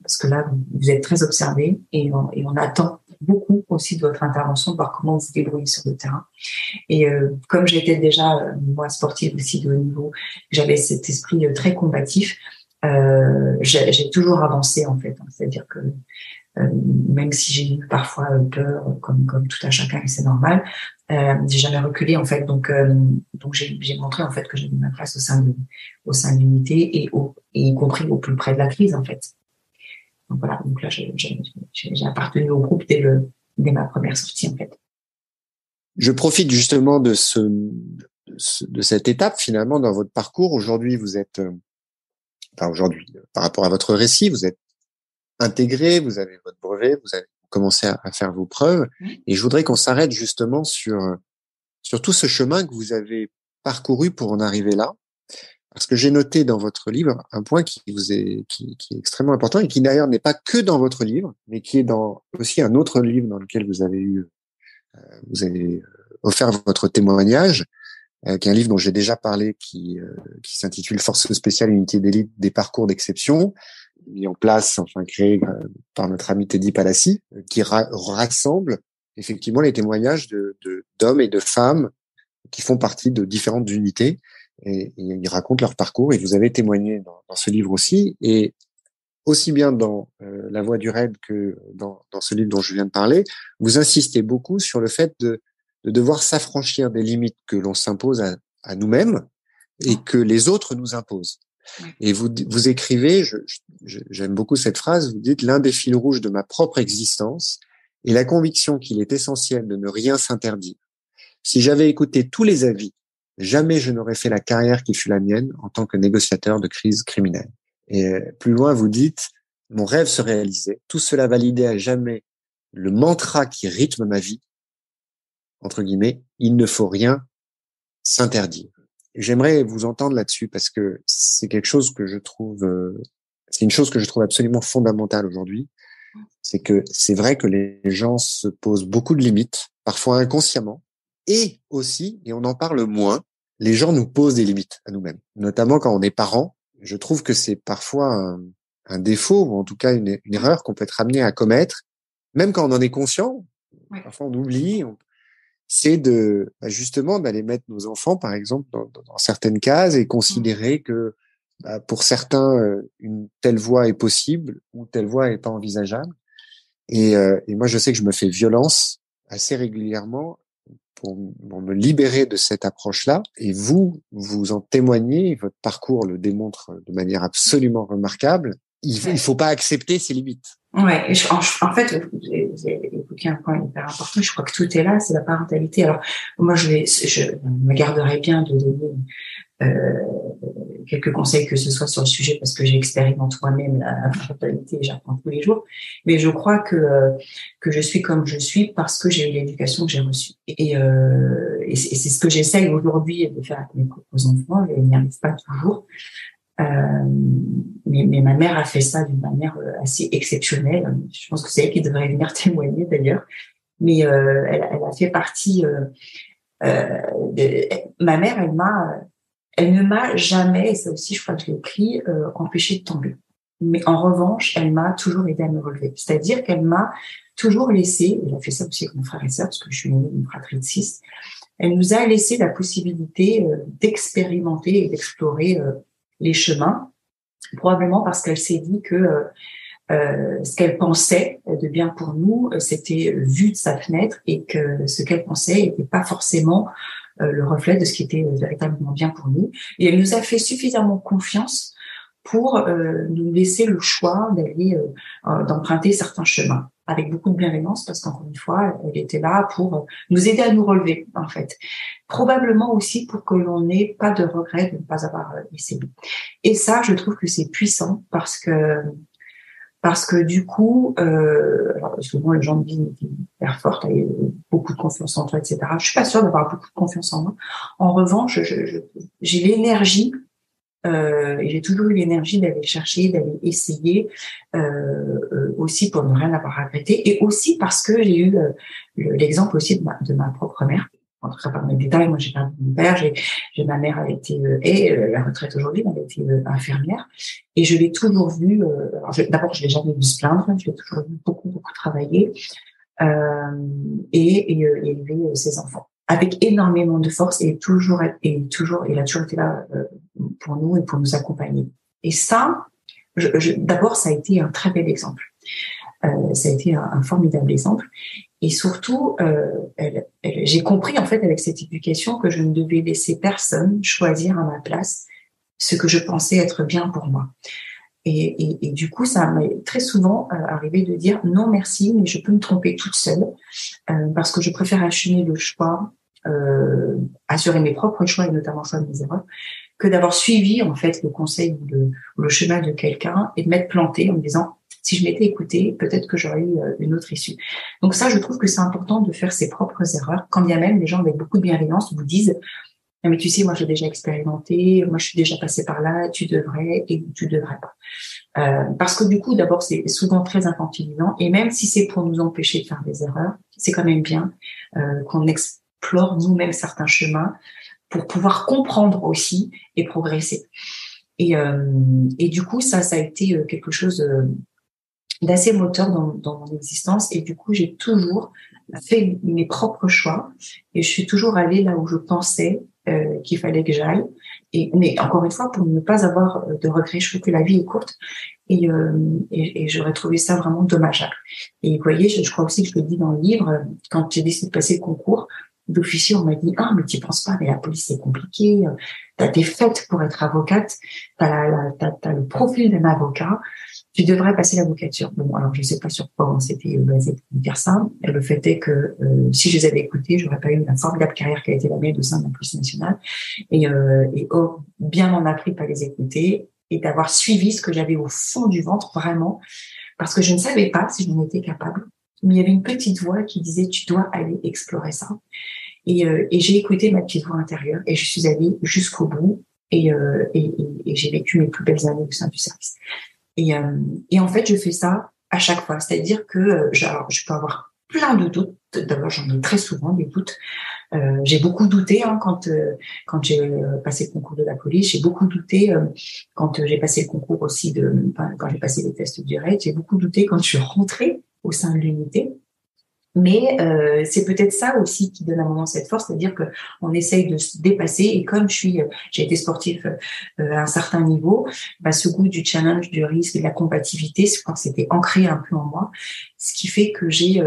[SPEAKER 2] Parce que là, vous êtes très observé et on attend beaucoup aussi de votre intervention, de voir comment vous vous débrouillez sur le terrain. Et comme j'étais déjà, moi, sportive aussi de haut niveau, j'avais cet esprit très combatif, j'ai toujours avancé, en fait. C'est-à-dire que même si j'ai eu parfois peur, comme tout à chacun, et c'est normal, j'ai jamais reculé, en fait. Donc j'ai montré, en fait, que j'avais ma place au sein de l'unité et y compris au plus près de la crise, en fait. Donc voilà, donc là, j'ai appartenu au groupe dès ma première sortie, en fait.
[SPEAKER 3] Je profite justement de cette étape, finalement, dans votre parcours. Aujourd'hui, vous êtes, aujourd'hui, par rapport à votre récit, vous êtes intégré, vous avez votre brevet, vous avez commencé à faire vos preuves. Et je voudrais qu'on s'arrête justement sur tout ce chemin que vous avez parcouru pour en arriver là. Parce que j'ai noté dans votre livre un point qui est extrêmement important et qui d'ailleurs n'est pas que dans votre livre, mais qui est dans aussi un autre livre dans lequel vous avez offert votre témoignage, qui est un livre dont j'ai déjà parlé, qui s'intitule Forces spéciales unité d'élite des parcours d'exception, mis en place, créé par notre ami Teddy Palassi, qui rassemble effectivement les témoignages d'hommes et de femmes qui font partie de différentes unités. Et ils racontent leur parcours, et vous avez témoigné dans ce livre aussi, et aussi bien dans La Voix du Raid que dans ce livre dont je viens de parler, vous insistez beaucoup sur le fait de devoir s'affranchir des limites que l'on s'impose à nous-mêmes et que les autres nous imposent. Et vous écrivez, j'aime beaucoup cette phrase, vous dites « L'un des fils rouges de ma propre existence est la conviction qu'il est essentiel de ne rien s'interdire. Si j'avais écouté tous les avis, jamais je n'aurais fait la carrière qui fut la mienne en tant que négociateur de crise criminelle. » Et plus loin, vous dites « Mon rêve se réalisait. Tout cela validait à jamais le mantra qui rythme ma vie. » Entre guillemets, il ne faut rien s'interdire. J'aimerais vous entendre là-dessus parce que c'est quelque chose que je trouve, c'est une chose que je trouve absolument fondamentale aujourd'hui. C'est que c'est vrai que les gens se posent beaucoup de limites, parfois inconsciemment, et aussi, et on en parle moins, les gens nous posent des limites à nous-mêmes, notamment quand on est parent. Je trouve que c'est parfois un défaut, ou en tout cas une erreur qu'on peut être amené à commettre, même quand on en est conscient. Parfois on oublie, c'est justement d'aller mettre nos enfants, par exemple, dans certaines cases et considérer que pour certains, une telle voie est possible ou telle voie est pas envisageable. Et moi, je sais que je me fais violence assez régulièrement pour me libérer de cette approche-là. Et vous en témoignez, votre parcours le démontre de manière absolument remarquable. Il faut pas accepter ses limites.
[SPEAKER 2] Ouais, en fait, j'ai évoqué un point hyper important. Je crois que tout est là, c'est la parentalité. Alors, moi, je me garderai bien de donner quelques conseils que ce soit sur le sujet parce que j'expérimente moi-même la parentalité et j'apprends tous les jours. Mais je crois que je suis comme je suis parce que j'ai eu l'éducation que j'ai reçue. Et c'est ce que j'essaye aujourd'hui de faire avec mes propres enfants. Je n'y arrive pas toujours. Mais ma mère a fait ça d'une manière assez exceptionnelle. Je pense que c'est elle qui devrait venir témoigner d'ailleurs. Mais elle a fait partie Ma mère, elle ne m'a jamais, et ça aussi, je crois que je l'ai écrit, empêché de tomber. Mais en revanche, elle m'a toujours aidé à me relever. C'est-à-dire qu'elle m'a toujours laissé, elle a fait ça aussi avec mon frère et sœur, parce que je suis une fratrie de 6, elle nous a laissé la possibilité d'expérimenter et d'explorer les chemins, probablement parce qu'elle s'est dit que ce qu'elle pensait de bien pour nous, c'était vu de sa fenêtre et que ce qu'elle pensait n'était pas forcément le reflet de ce qui était véritablement bien pour nous. Et elle nous a fait suffisamment confiance pour nous laisser le choix d'aller d'emprunter certains chemins avec beaucoup de bienveillance parce qu'encore une fois, elle était là pour nous aider à nous relever en fait. Probablement aussi pour que l'on n'ait pas de regret de ne pas avoir essayé. Et ça, je trouve que c'est puissant parce que du coup, alors souvent les gens me disent t'es hyper forte, t'as beaucoup de confiance en toi, etc. Je suis pas sûre d'avoir beaucoup de confiance en moi. En revanche, j'ai l'énergie et j'ai toujours eu l'énergie d'aller chercher, d'aller essayer, aussi pour ne rien avoir regretté, et aussi parce que j'ai eu l'exemple aussi de ma propre mère. En tout cas, par mes détails, moi j'ai perdu mon père, j'ai ma mère a été la retraite aujourd'hui, mais elle a été infirmière, et je l'ai toujours vue. D'abord, je l'ai jamais vue se plaindre, je l'ai toujours vue beaucoup travailler et élever ses enfants avec énormément de force et il a toujours été là pour nous et pour nous accompagner. Et ça, d'abord, ça a été un très bel exemple. Ça a été un formidable exemple. Et surtout, j'ai compris en fait avec cette éducation que je ne devais laisser personne choisir à ma place ce que je pensais être bien pour moi. Et du coup, ça m'est très souvent arrivé de dire non merci, mais je peux me tromper toute seule parce que je préfère assumer le choix, assurer mes propres choix et notamment le choix de mes erreurs, que d'avoir suivi en fait le conseil ou le chemin de quelqu'un et de m'être plantée en me disant si je m'étais écoutée, peut-être que j'aurais eu une autre issue. Donc ça, je trouve que c'est important de faire ses propres erreurs, quand bien même les gens avec beaucoup de bienveillance vous disent non, mais tu sais, moi j'ai déjà expérimenté, moi je suis déjà passée par là, tu devrais et tu devrais pas. Parce que du coup, d'abord, c'est souvent très infantilisant, et même si c'est pour nous empêcher de faire des erreurs, c'est quand même bien qu'on explore nous-mêmes certains chemins pour pouvoir comprendre aussi et progresser. Et du coup, ça a été quelque chose d'assez moteur dans mon existence, et du coup, j'ai toujours fait mes propres choix, et je suis toujours allée là où je pensais qu'il fallait que j'aille. Mais encore une fois, pour ne pas avoir de regrets, je trouve que la vie est courte, et j'aurais trouvé ça vraiment dommageable. Et vous voyez, je crois aussi que je le dis dans le livre, quand j'ai décidé de passer le concours d'officier, on m'a dit mais tu penses pas, mais la police c'est compliqué, t'as été faite pour être avocate, t'as le profil d'un avocat, tu devrais passer l'avocature. Bon, alors je sais pas sur quoi on s'était basé pour dire ça. Et le fait est que si je les avais écoutés, j'aurais pas eu la formidable carrière qui a été la mienne au sein de la police nationale. Et bien m'en a pris de pas les écouter et d'avoir suivi ce que j'avais au fond du ventre vraiment, parce que je ne savais pas si je m'en étais capable. Mais il y avait une petite voix qui disait tu dois aller explorer ça. Et j'ai écouté ma petite voix intérieure et je suis allée jusqu'au bout, et j'ai vécu mes plus belles années au sein du service. Et en fait, je fais ça à chaque fois. C'est-à-dire que je peux avoir plein de doutes. D'abord, j'en ai très souvent des doutes. J'ai beaucoup douté quand j'ai passé le concours de la police. J'ai beaucoup douté quand j'ai passé le concours aussi quand j'ai passé les tests du RAID. J'ai beaucoup douté quand je suis rentrée au sein de l'unité. Mais c'est peut-être ça aussi qui donne à un moment cette force, c'est-à-dire que on essaye de se dépasser. Et comme j'ai été sportif à un certain niveau, ce goût du challenge, du risque et de la combativité, je crois que c'était ancré un peu en moi, ce qui fait que j'ai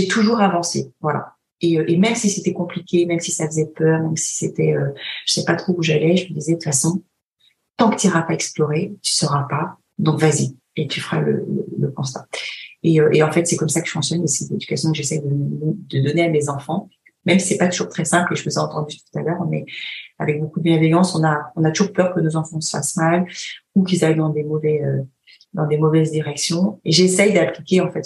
[SPEAKER 2] toujours avancé, voilà. Et même si c'était compliqué, même si ça faisait peur, même si c'était je sais pas trop où j'allais, je me disais de toute façon, tant que tu n'iras pas explorer, tu sauras pas, donc vas-y et tu feras le constat. Et en fait, c'est comme ça que je fonctionne, et c'est l'éducation que j'essaie de donner à mes enfants, même si c'est pas toujours très simple, et je vous ai entendu tout à l'heure, mais avec beaucoup de bienveillance, on a toujours peur que nos enfants se fassent mal, ou qu'ils aillent dans des mauvaises directions. Et j'essaye d'appliquer, en fait,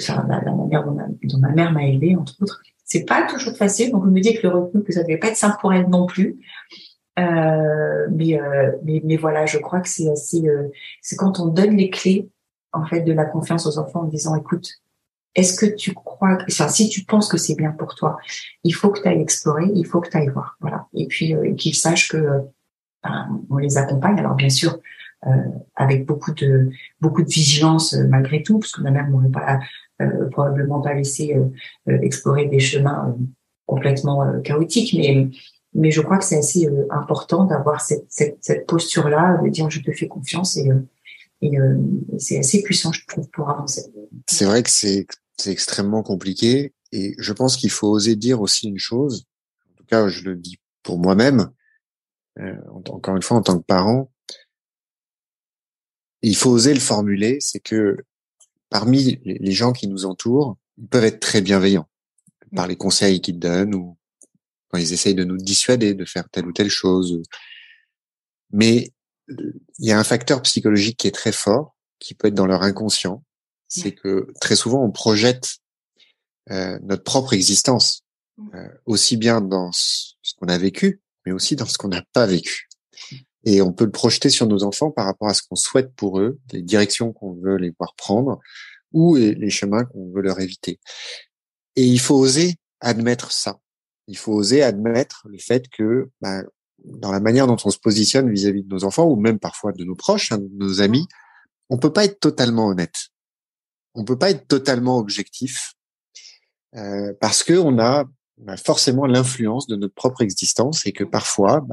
[SPEAKER 2] la manière dont ma mère m'a élevée, entre autres. C'est pas toujours facile, donc je me dis que le recul, que ça devait pas être simple pour elle non plus. Mais voilà, je crois que c'est assez, c'est quand on donne les clés en fait de la confiance aux enfants en disant écoute, est-ce que tu crois, enfin, si tu penses que c'est bien pour toi, il faut que tu ailles explorer, il faut que tu ailles voir, voilà. Et puis qu'ils sachent que on les accompagne. Alors bien sûr, avec beaucoup de vigilance malgré tout, parce que ma mère m'aurait pas probablement pas laissé explorer des chemins complètement chaotiques, mais je crois que c'est assez important d'avoir cette posture-là, de dire je te fais confiance et c'est assez puissant, je trouve, pour avancer.
[SPEAKER 3] C'est vrai que c'est extrêmement compliqué et je pense qu'il faut oser dire aussi une chose. En tout cas, je le dis pour moi-même. Encore une fois, en tant que parent, il faut oser le formuler. C'est que parmi les gens qui nous entourent, ils peuvent être très bienveillants par les conseils qu'ils donnent ou quand ils essayent de nous dissuader de faire telle ou telle chose. Mais il y a un facteur psychologique qui est très fort, qui peut être dans leur inconscient. C'est que très souvent, on projette notre propre existence, aussi bien dans ce qu'on a vécu, mais aussi dans ce qu'on n'a pas vécu. Et on peut le projeter sur nos enfants par rapport à ce qu'on souhaite pour eux, les directions qu'on veut les voir prendre ou les chemins qu'on veut leur éviter. Et il faut oser admettre ça. Il faut oser admettre le fait que dans la manière dont on se positionne vis-à-vis de nos enfants ou même parfois de nos proches, de nos amis, on peut pas être totalement honnête. On peut pas être totalement objectif parce que on a forcément l'influence de notre propre existence et que parfois,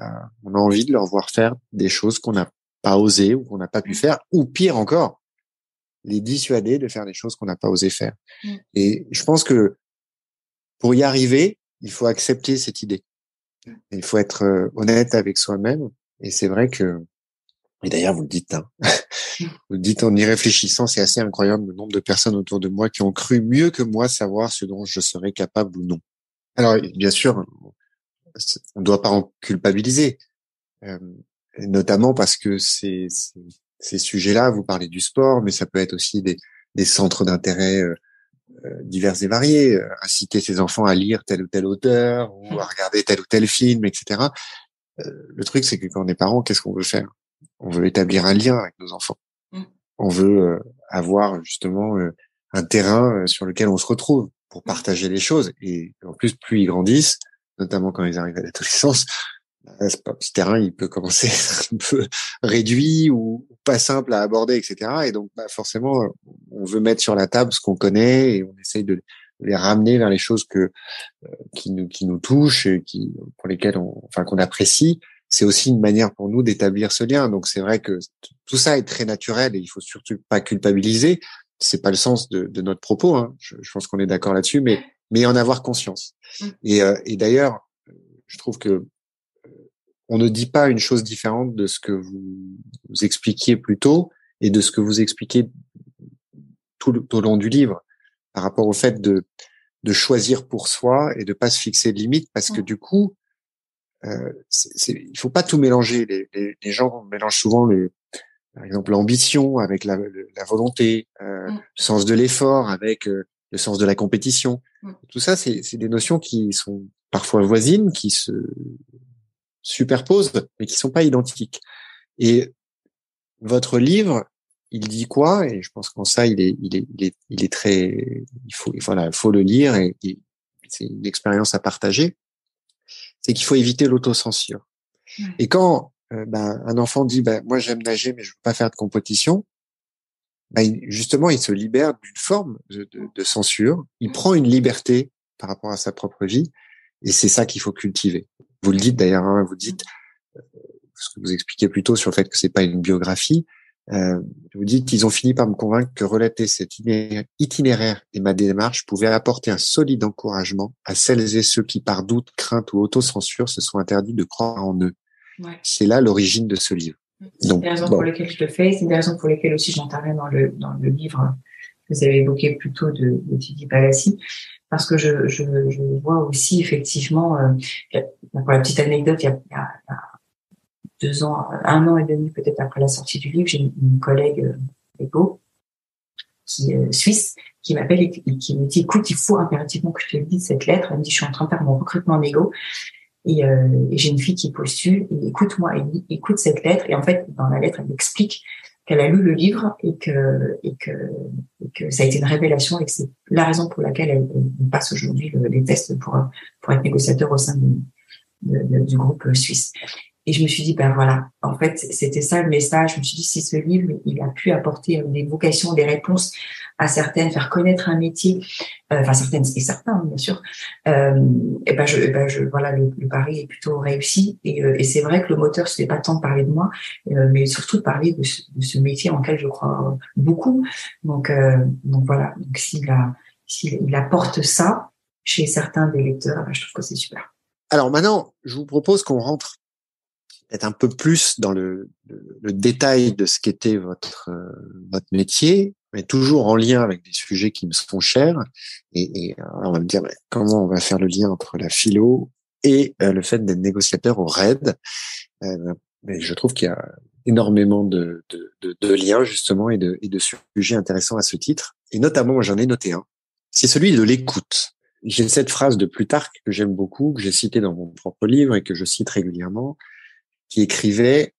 [SPEAKER 3] on a envie de leur voir faire des choses qu'on n'a pas osé ou qu'on n'a pas pu faire, ou pire encore, les dissuader de faire des choses qu'on n'a pas osé faire. Et je pense que pour y arriver, il faut accepter cette idée. Il faut être honnête avec soi-même. Et c'est vrai que, et d'ailleurs vous le dites, vous le dites en y réfléchissant, c'est assez incroyable le nombre de personnes autour de moi qui ont cru mieux que moi savoir ce dont je serais capable ou non. Alors, bien sûr, on ne doit pas en culpabiliser, notamment parce que ces sujets-là, vous parlez du sport, mais ça peut être aussi des centres d'intérêt divers et variés, inciter ses enfants à lire tel ou tel auteur, ou à regarder tel ou tel film, etc. Le truc, c'est que quand on est parent, qu'est-ce qu'on veut faire? On veut établir un lien avec nos enfants. On veut avoir justement un terrain sur lequel on se retrouve pour partager les choses. Et en plus, plus ils grandissent, notamment quand ils arrivent à l'adolescence, ce petit terrain, il peut commencer à être un peu réduit ou pas simple à aborder, etc. Et donc, forcément, on veut mettre sur la table ce qu'on connaît et on essaye de les ramener vers les choses qui nous touchent, et pour lesquelles qu'on apprécie. C'est aussi une manière pour nous d'établir ce lien. Donc, c'est vrai que tout ça est très naturel et il faut surtout pas culpabiliser. C'est pas le sens de notre propos, hein. Je pense qu'on est d'accord là-dessus, mais en avoir conscience. Et d'ailleurs, je trouve que on ne dit pas une chose différente de ce que vous expliquiez plus tôt et de ce que vous expliquez tout au long du livre par rapport au fait de choisir pour soi et de pas se fixer de limites parce que du coup, il faut pas tout mélanger. Les gens mélangent souvent par exemple, l'ambition avec la volonté, le sens de l'effort avec le sens de la compétition. Tout ça, c'est des notions qui sont parfois voisines, qui se superposent, mais qui sont pas identiques. Et votre livre, il dit quoi? Et je pense qu'en ça, il est très, il faut le lire et c'est une expérience à partager. C'est qu'il faut éviter l'autocensure. Et quand un enfant dit moi j'aime nager mais je veux pas faire de compétition, justement il se libère d'une forme de censure, il prend une liberté par rapport à sa propre vie et c'est ça qu'il faut cultiver. Vous le dites d'ailleurs, hein, vous dites ce que vous expliquez plus tôt sur le fait que c'est pas une biographie, vous dites qu'ils ont fini par me convaincre que relater cet itinéraire et ma démarche pouvait apporter un solide encouragement à celles et ceux qui par doute, crainte ou autocensure se sont interdits de croire en eux. Ouais. C'est là l'origine de ce livre.
[SPEAKER 2] C'est des raisons pour lesquelles je le fais, c'est des raisons pour lesquelles aussi j'interviens dans le livre que vous avez évoqué plus tôt de Tidy Palassi, parce que je vois aussi effectivement, pour la petite anecdote, il y a 2 ans, 1 an et demi peut-être après la sortie du livre, j'ai une collègue égo qui suisse qui m'appelle et qui me dit écoute, il faut impérativement que je te lise cette lettre. Elle me dit je suis en train de faire mon recrutement en égo. Et j'ai une fille qui postule et écoute cette lettre. Et en fait, dans la lettre, elle explique qu'elle a lu le livre et que ça a été une révélation et que c'est la raison pour laquelle elle passe aujourd'hui les tests pour être négociateur au sein du groupe suisse. Et je me suis dit, ben voilà, en fait, c'était ça le message. Je me suis dit, si ce livre, il a pu apporter des vocations, des réponses à certaines, faire connaître un métier, enfin certaines et certains, bien sûr, voilà, le pari est plutôt réussi. Et c'est vrai que le moteur, ce n'est pas tant de parler de moi, mais surtout de parler de ce métier en lequel je crois beaucoup. Donc voilà, donc s'il apporte ça chez certains des lecteurs, ben, je trouve que c'est super.
[SPEAKER 3] Alors maintenant, je vous propose qu'on rentre peut-être un peu plus dans le détail de ce qu'était votre métier, mais toujours en lien avec des sujets qui me sont chers. Et on va me dire, mais comment on va faire le lien entre la philo et le fait d'être négociateur au RAID. Mais je trouve qu'il y a énormément de liens justement et de sujets intéressants à ce titre. Et notamment, moi j'en ai noté un. C'est celui de l'écoute. J'ai cette phrase de Plutarque que j'aime beaucoup, que j'ai citée dans mon propre livre et que je cite régulièrement, qui écrivait,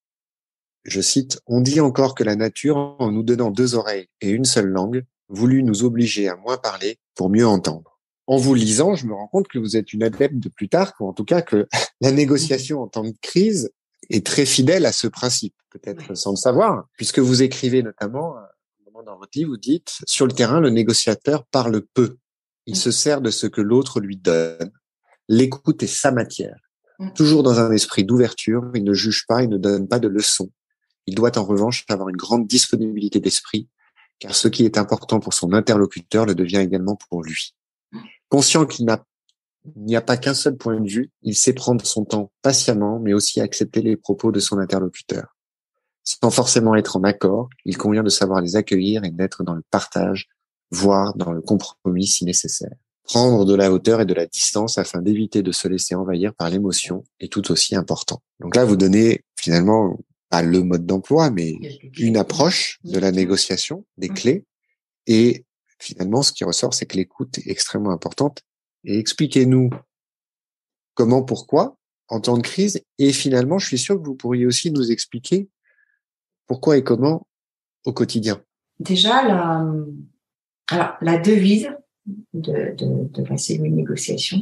[SPEAKER 3] je cite, « On dit encore que la nature, en nous donnant 2 oreilles et une seule langue, voulut nous obliger à moins parler pour mieux entendre. » En vous lisant, je me rends compte que vous êtes une adepte de Plutarque, ou en tout cas que la négociation en temps de crise est très fidèle à ce principe, peut-être sans le savoir, puisque vous écrivez notamment, à un moment dans votre livre, vous dites, « Sur le terrain, le négociateur parle peu. Il se sert de ce que l'autre lui donne. L'écoute est sa matière. Toujours dans un esprit d'ouverture, il ne juge pas, il ne donne pas de leçons. Il doit en revanche avoir une grande disponibilité d'esprit, car ce qui est important pour son interlocuteur le devient également pour lui. Conscient qu'il n'y a pas qu'un seul point de vue, il sait prendre son temps patiemment, mais aussi accepter les propos de son interlocuteur. Sans forcément être en accord, il convient de savoir les accueillir et d'être dans le partage, voire dans le compromis si nécessaire. Prendre de la hauteur et de la distance afin d'éviter de se laisser envahir par l'émotion est tout aussi important. » Donc là, vous donnez finalement pas le mode d'emploi, mais une approche de la négociation, des clés. Et finalement, ce qui ressort, c'est que l'écoute est extrêmement importante. Et expliquez-nous comment, pourquoi, en temps de crise. Et finalement, je suis sûr que vous pourriez aussi nous expliquer pourquoi et comment au quotidien.
[SPEAKER 2] Déjà, la devise de la cellule négociation,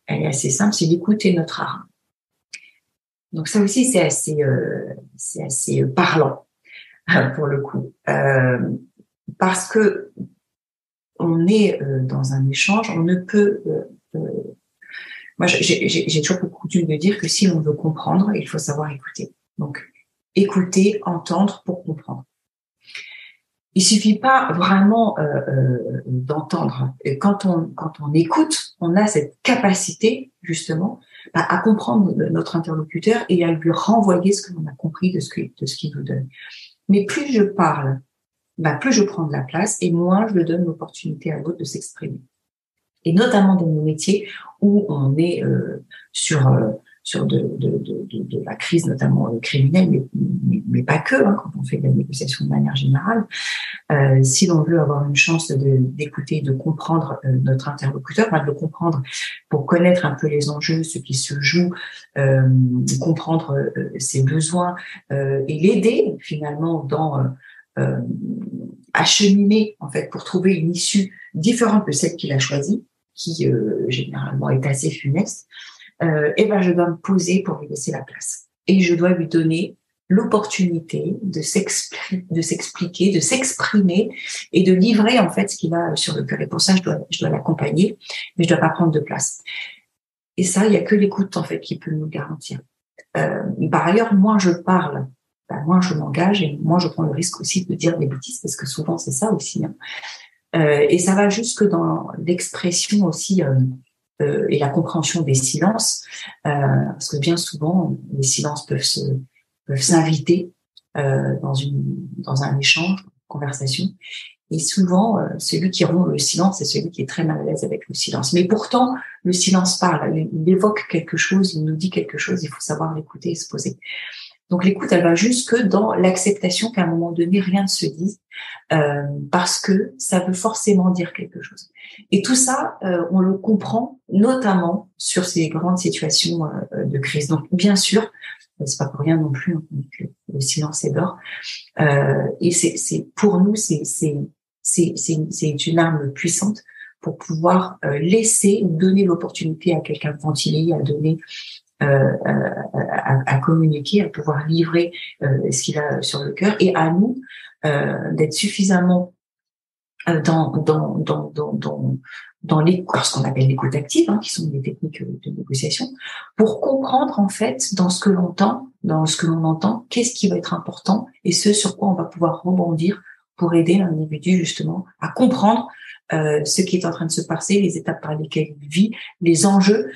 [SPEAKER 2] elle est assez simple, c'est d'écouter notre arme. Donc ça aussi, c'est assez parlant pour le coup, parce que on est dans un échange, on ne peut. Moi, j'ai toujours pour coutume de dire que si l'on veut comprendre, il faut savoir écouter. Donc écouter, entendre pour comprendre. Il suffit pas vraiment d'entendre. Et quand on écoute, on a cette capacité justement à comprendre notre interlocuteur et à lui renvoyer ce que l'on a compris de ce qu'il nous donne. Mais plus je parle, plus je prends de la place et moins je donne l'opportunité à l'autre de s'exprimer. Et notamment dans nos métiers où on est sur de la crise notamment criminelle, mais pas que, quand on fait de la négociation de manière générale. Si l'on veut avoir une chance d'écouter, de comprendre notre interlocuteur, de le comprendre pour connaître un peu les enjeux, ce qui se joue, comprendre ses besoins et l'aider finalement dans acheminer en fait pour trouver une issue différente de celle qu'il a choisie, qui généralement est assez funeste. Je dois me poser pour lui laisser la place. Et je dois lui donner l'opportunité de s'expliquer, de s'exprimer et de livrer en fait ce qu'il a sur le cœur. Et pour ça, je dois l'accompagner, mais je dois pas prendre de place. Et ça, il y a que l'écoute en fait qui peut nous le garantir. Par ailleurs, moins je parle, moins je m'engage et moins je prends le risque aussi de dire des bêtises parce que souvent c'est ça aussi. Et ça va jusque dans l'expression aussi. Et la compréhension des silences, parce que bien souvent les silences peuvent s'inviter dans un échange, une conversation, et souvent celui qui rompt le silence c'est celui qui est très mal à l'aise avec le silence. Mais pourtant le silence parle, il évoque quelque chose, il nous dit quelque chose, il faut savoir l'écouter et se poser. Donc l'écoute, elle va jusque dans l'acceptation qu'à un moment donné rien ne se dise, parce que ça veut forcément dire quelque chose. Et tout ça, on le comprend notamment sur ces grandes situations de crise. Donc bien sûr, c'est pas pour rien non plus le silence est d'or. Et c'est pour nous, c'est une arme puissante pour pouvoir donner l'opportunité à quelqu'un de ventiler, à donner, à communiquer, à pouvoir livrer ce qu'il a sur le cœur, et à nous d'être suffisamment dans ce qu'on appelle l'écoute active, qui sont des techniques de négociation, pour comprendre en fait dans ce que l'on entend, qu'est-ce qui va être important et ce sur quoi on va pouvoir rebondir pour aider l'individu justement à comprendre ce qui est en train de se passer, les étapes par lesquelles il vit, les enjeux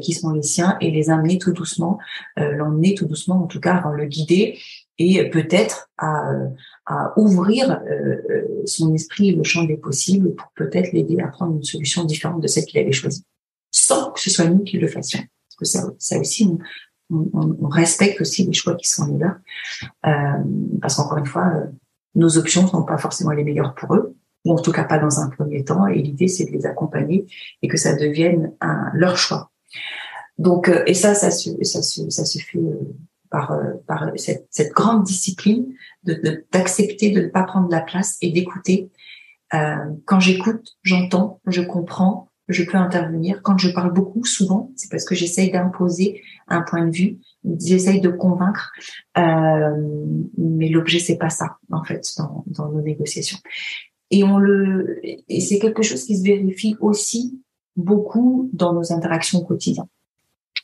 [SPEAKER 2] qui sont les siens, et les amener tout doucement, l'emmener tout doucement en tout cas, avant le guider, et peut-être à ouvrir son esprit et le champ des possibles pour peut-être l'aider à prendre une solution différente de celle qu'il avait choisie, sans que ce soit nous qui le fassions. Parce que ça aussi, on respecte aussi les choix qui sont les leurs, parce qu'encore une fois, nos options sont pas forcément les meilleures pour eux, ou en tout cas pas dans un premier temps, et l'idée c'est de les accompagner et que ça devienne leur choix. Donc, et ça se fait par cette grande discipline d'accepter de ne pas prendre la place et d'écouter. Quand j'écoute, j'entends, je comprends, je peux intervenir. Quand je parle beaucoup, souvent, c'est parce que j'essaye d'imposer un point de vue, j'essaye de convaincre, mais l'objet c'est pas ça en fait dans nos négociations. Et c'est quelque chose qui se vérifie aussi beaucoup dans nos interactions au quotidien.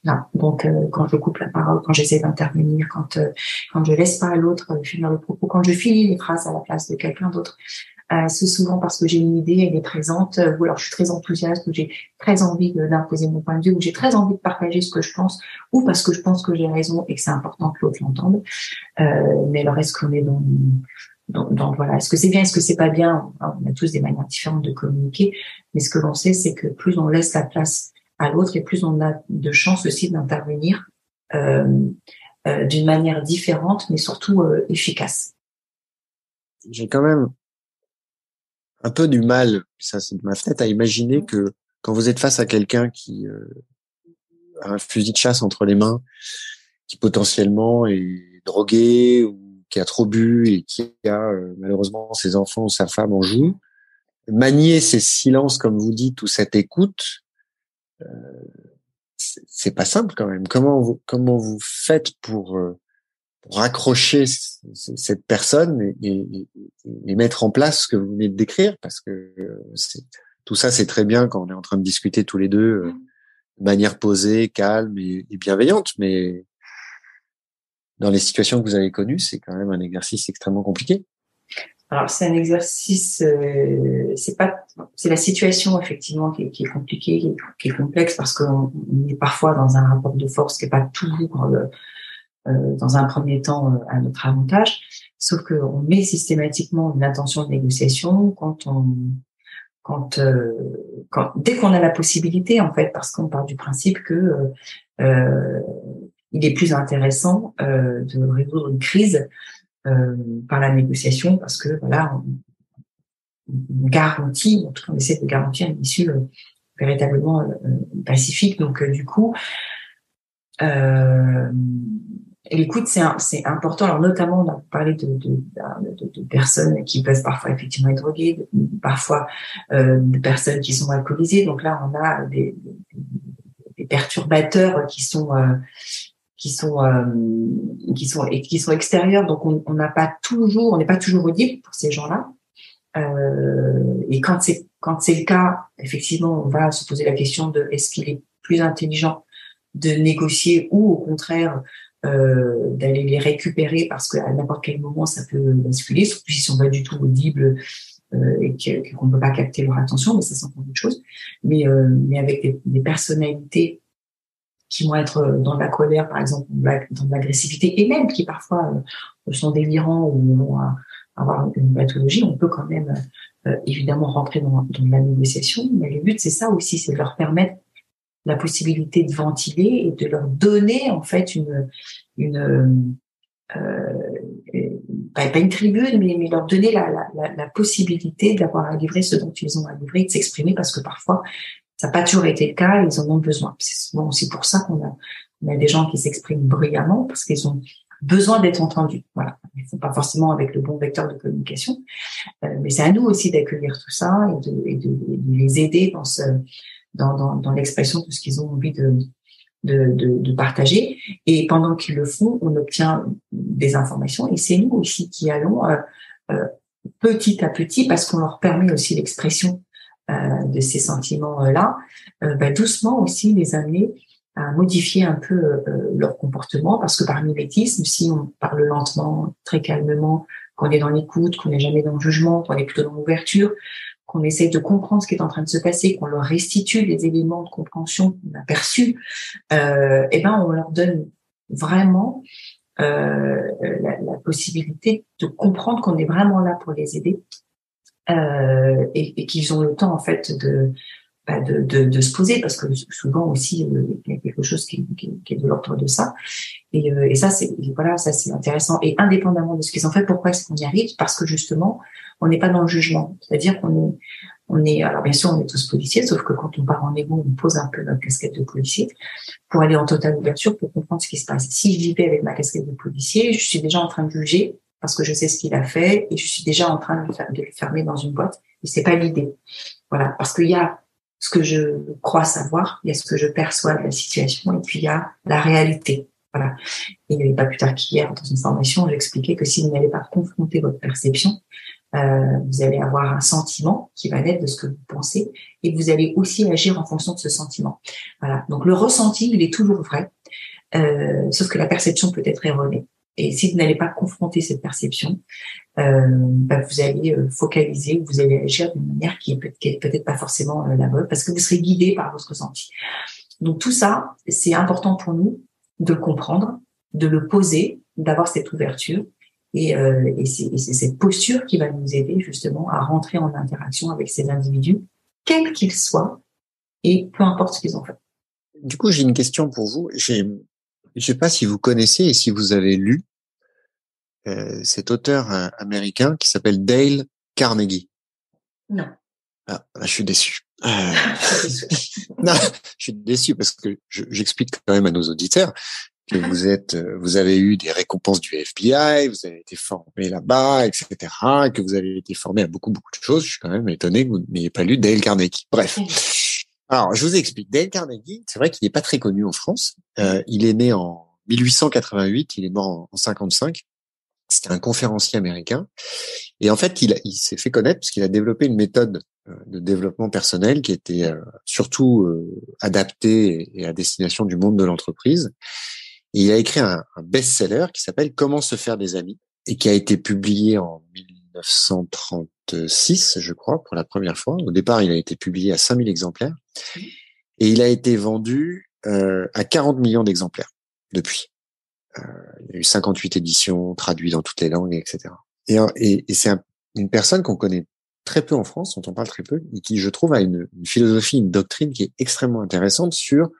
[SPEAKER 2] Là, donc quand je coupe la parole, quand j'essaie d'intervenir, quand je laisse pas à l'autre finir le propos, quand je finis les phrases à la place de quelqu'un d'autre, c'est souvent parce que j'ai une idée, elle est présente, ou alors je suis très enthousiaste, ou j'ai très envie d'imposer mon point de vue, ou j'ai très envie de partager ce que je pense, ou parce que je pense que j'ai raison et que c'est important que l'autre l'entende. Mais alors est-ce qu'on est dans voilà, est-ce que c'est bien, est-ce que c'est pas bien? On a tous des manières différentes de communiquer, mais ce que l'on sait, c'est que plus on laisse la place à l'autre et plus on a de chances aussi d'intervenir d'une manière différente, mais surtout efficace.
[SPEAKER 3] J'ai quand même un peu du mal, ça c'est de ma fenêtre, à imaginer que quand vous êtes face à quelqu'un qui a un fusil de chasse entre les mains, qui potentiellement est drogué ou qui a trop bu et qui a malheureusement ses enfants ou sa femme en joue, manier ces silences, comme vous dites, ou cette écoute, c'est pas simple quand même. Comment vous faites pour raccrocher cette personne et mettre en place ce que vous venez de décrire, parce que tout ça c'est très bien quand on est en train de discuter tous les deux de manière posée, calme et bienveillante, mais dans les situations que vous avez connues, c'est quand même un exercice extrêmement compliqué.
[SPEAKER 2] Alors c'est un exercice, c'est la situation effectivement qui est compliquée, qui est complexe, parce qu'on est parfois dans un rapport de force qui est pas toujours dans un premier temps à notre avantage, sauf qu'on met systématiquement une intention de négociation dès qu'on a la possibilité, en fait, parce qu'on part du principe que il est plus intéressant de résoudre une crise par la négociation, parce que voilà, on garantit, en tout cas on essaie de garantir une issue véritablement pacifique. Donc du coup, l'écoute c'est important. Alors notamment, on a parlé de personnes qui peuvent parfois effectivement être droguées, parfois de personnes qui sont alcoolisées. Donc là, on a des perturbateurs qui sont extérieurs. Donc on n'est pas toujours audible pour ces gens-là. Et quand c'est le cas, effectivement, on va se poser la question de est-ce qu'il est plus intelligent de négocier ou au contraire d'aller les récupérer, parce qu'à n'importe quel moment ça peut basculer, surtout s'ils sont pas du tout audibles et qu'on ne peut pas capter leur attention, mais ça c'est encore autre chose. Mais avec des personnalités qui vont être dans de la colère, par exemple, dans de l'agressivité, et même qui parfois sont délirants ou vont avoir une pathologie, on peut quand même évidemment rentrer dans de la négociation. Mais le but, c'est ça aussi, c'est de leur permettre la possibilité de ventiler et de leur donner en fait pas une tribune, mais leur donner la possibilité d'avoir à livrer ce dont ils ont à livrer, de s'exprimer, parce que parfois ça n'a pas toujours été le cas, ils en ont besoin. C'est souvent aussi pour ça qu'on a des gens qui s'expriment bruyamment, parce qu'ils ont besoin d'être entendus. Voilà, ils font pas forcément avec le bon vecteur de communication, mais c'est à nous aussi d'accueillir tout ça et de les aider dans l'expression de ce qu'ils ont envie de partager. Et pendant qu'ils le font, on obtient des informations et c'est nous aussi qui allons petit à petit, parce qu'on leur permet aussi l'expression de ces sentiments-là, doucement aussi les amener à modifier un peu leur comportement, parce que par mimétisme, si on parle lentement, très calmement, qu'on est dans l'écoute, qu'on n'est jamais dans le jugement, qu'on est plutôt dans l'ouverture, qu'on essaie de comprendre ce qui est en train de se passer, qu'on leur restitue les éléments de compréhension qu'on a perçus, on leur donne vraiment la possibilité de comprendre qu'on est vraiment là pour les aider et qu'ils ont le temps en fait de se poser, parce que souvent aussi il y a quelque chose qui est de l'ordre de ça, et ça c'est intéressant. Et indépendamment de ce qu'ils ont fait, pourquoi est-ce qu'on y arrive? Parce que justement on n'est pas dans le jugement, c'est-à-dire qu'on est alors bien sûr on est tous policiers, sauf que quand on part en égo, on pose un peu notre casquette de policier pour aller en totale ouverture, pour comprendre ce qui se passe. Si j'y vais avec ma casquette de policier, je suis déjà en train de juger parce que je sais ce qu'il a fait et je suis déjà en train de le fermer dans une boîte, et c'est pas l'idée. Voilà, parce qu'il y a ce que je crois savoir, il y a ce que je perçois de la situation, et puis il y a la réalité. Voilà. Et pas plus tard qu'hier, dans une formation, j'expliquais que si vous n'allez pas confronter votre perception, vous allez avoir un sentiment qui va naître de ce que vous pensez, et vous allez aussi agir en fonction de ce sentiment. Voilà. Donc le ressenti, il est toujours vrai, sauf que la perception peut être erronée. Et si vous n'allez pas confronter cette perception, vous allez focaliser, vous allez agir d'une manière qui est peut-être pas forcément la bonne, parce que vous serez guidé par votre ressenti. Donc tout ça, c'est important pour nous de le comprendre, de le poser, d'avoir cette ouverture, et c'est cette posture qui va nous aider justement à rentrer en interaction avec ces individus, quels qu'ils soient, et peu importe ce qu'ils ont fait.
[SPEAKER 3] Du coup, j'ai une question pour vous. Je sais pas si vous connaissez et si vous avez lu cet auteur américain qui s'appelle Dale Carnegie.
[SPEAKER 2] Non.
[SPEAKER 3] Ah, là, je suis déçu. Non, je suis déçu parce que j'explique quand même à nos auditeurs que vous avez eu des récompenses du FBI, vous avez été formé là-bas, etc., et que vous avez été formé à beaucoup de choses. Je suis quand même étonné que vous n'ayez pas lu Dale Carnegie. Bref. Alors, je vous explique. Dale Carnegie, c'est vrai qu'il n'est pas très connu en France. Il est né en 1888, il est mort en 55. C'était un conférencier américain. Et en fait, il s'est fait connaître parce qu'il a développé une méthode de développement personnel qui était surtout adaptée et à destination du monde de l'entreprise. Et il a écrit un best-seller qui s'appelle Comment se faire des amis, et qui a été publié en 1936, je crois, pour la première fois. Au départ, il a été publié à 5000 exemplaires. Et il a été vendu à 40 millions d'exemplaires depuis. Il y a eu 58 éditions traduites dans toutes les langues, etc. Et c'est une personne qu'on connaît très peu en France, dont on parle très peu, et qui, je trouve, a une philosophie, une doctrine qui est extrêmement intéressante sur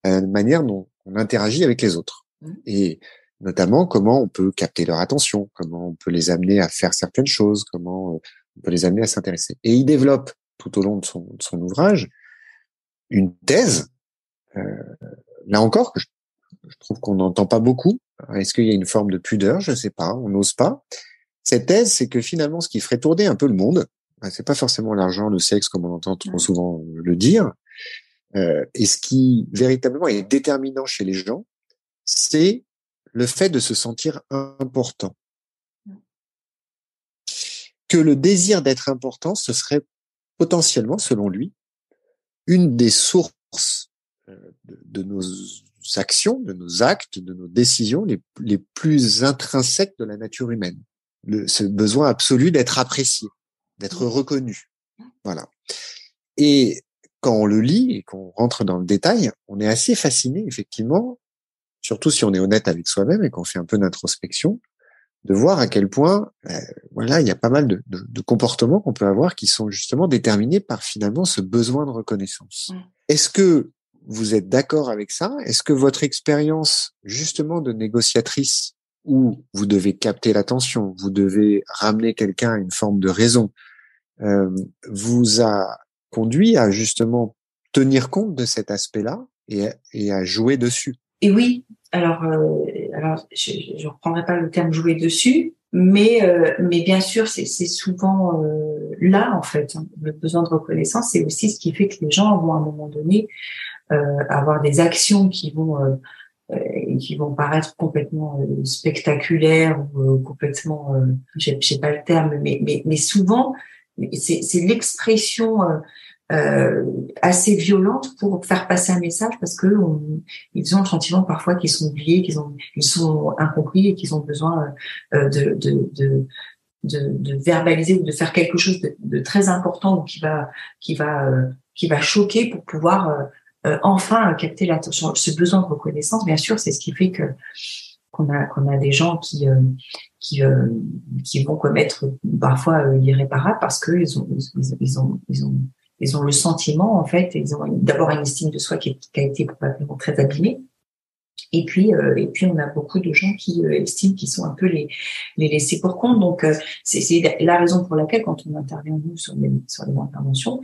[SPEAKER 3] la manière dont on interagit avec les autres. Et notamment comment on peut capter leur attention, comment on peut les amener à faire certaines choses, comment on peut les amener à s'intéresser. Et il développe tout au long de son ouvrage une thèse, là encore, que je trouve qu'on n'entend pas beaucoup. Est-ce qu'il y a une forme de pudeur? Je sais pas, on n'ose pas. Cette thèse, c'est que finalement, ce qui ferait tourner un peu le monde, c'est pas forcément l'argent, le sexe, comme on entend trop souvent le dire, et ce qui véritablement est déterminant chez les gens, c'est le fait de se sentir important. Que le désir d'être important, ce serait potentiellement, selon lui, une des sources de nos actions, de nos actes, de nos décisions les plus intrinsèques de la nature humaine. Ce besoin absolu d'être apprécié, d'être reconnu. Voilà. Et quand on le lit et qu'on rentre dans le détail, on est assez fasciné, effectivement, surtout si on est honnête avec soi-même et qu'on fait un peu d'introspection, de voir à quel point, il y a pas mal de comportements qu'on peut avoir qui sont justement déterminés par finalement ce besoin de reconnaissance. Est-ce que vous êtes d'accord avec ça? Est-ce que votre expérience justement de négociatrice, où vous devez capter l'attention, vous devez ramener quelqu'un à une forme de raison, vous a conduit à justement tenir compte de cet aspect-là et à jouer dessus?
[SPEAKER 2] Et oui, alors alors je reprendrai pas le terme jouer dessus, mais bien sûr c'est souvent là en fait, hein, le besoin de reconnaissance, c'est aussi ce qui fait que les gens vont à un moment donné avoir des actions qui vont paraître complètement spectaculaires ou complètement, j'ai pas le terme, mais souvent c'est l'expression assez violente pour faire passer un message, parce que ils ont le sentiment parfois qu'ils sont oubliés, ils sont incompris et qu'ils ont besoin de verbaliser ou de faire quelque chose de très important ou qui va choquer pour pouvoir enfin capter l'attention. Ce besoin de reconnaissance, bien sûr, c'est ce qui fait qu'on a des gens qui vont commettre parfois l'irréparable, parce que ils ont le sentiment, en fait, ils ont d'abord une estime de soi qui a été probablement très abîmée. Et puis on a beaucoup de gens qui estiment qu'ils sont un peu les laissés pour compte. Donc c'est la raison pour laquelle, quand on intervient nous sur les interventions,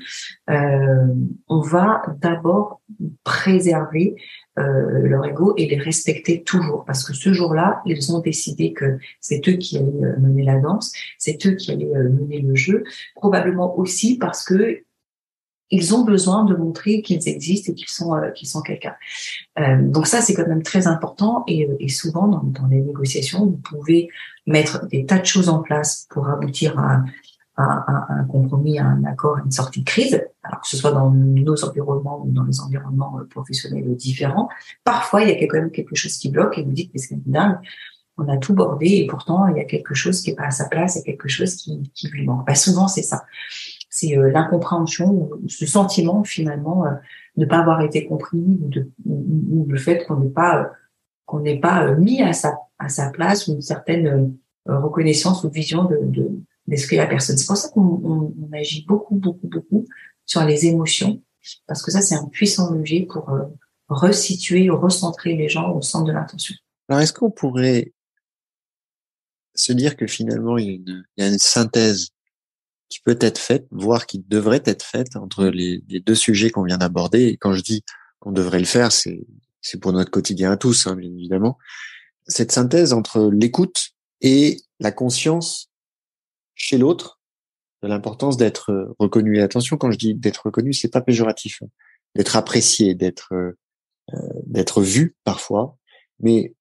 [SPEAKER 2] on va d'abord préserver leur ego et les respecter toujours, parce que ce jour-là, ils ont décidé que c'est eux qui allaient mener la danse, c'est eux qui allaient mener le jeu, probablement aussi parce que ils ont besoin de montrer qu'ils existent et qu'ils sont quelqu'un. Donc ça, c'est quand même très important, et souvent dans les négociations, vous pouvez mettre des tas de choses en place pour aboutir à un compromis, à un accord, à une sortie de crise, alors que ce soit dans nos environnements ou dans les environnements professionnels différents. Parfois, il y a quand même quelque chose qui bloque et vous dites, mais c'est dingue, on a tout bordé et pourtant il y a quelque chose qui est pas à sa place, il y a quelque chose qui lui manque. Souvent, c'est ça. C'est l'incompréhension, ce sentiment finalement de ne pas avoir été compris, ou le fait qu'on n'est pas mis à sa place, ou une certaine reconnaissance ou vision de ce qu'est la personne. C'est pour ça qu'on agit beaucoup sur les émotions, parce que ça, c'est un puissant levier pour resituer, recentrer les gens au centre de l'attention.
[SPEAKER 3] Alors, est-ce qu'on pourrait se dire que finalement il y a une synthèse qui peut être faite, voire qui devrait être faite, entre les deux sujets qu'on vient d'aborder? Et quand je dis qu'on devrait le faire, c'est pour notre quotidien à tous, hein, bien évidemment. Cette synthèse entre l'écoute et la conscience chez l'autre de l'importance d'être reconnu. Et attention, quand je dis d'être reconnu, c'est pas péjoratif, hein. D'être apprécié, d'être vu parfois. Mais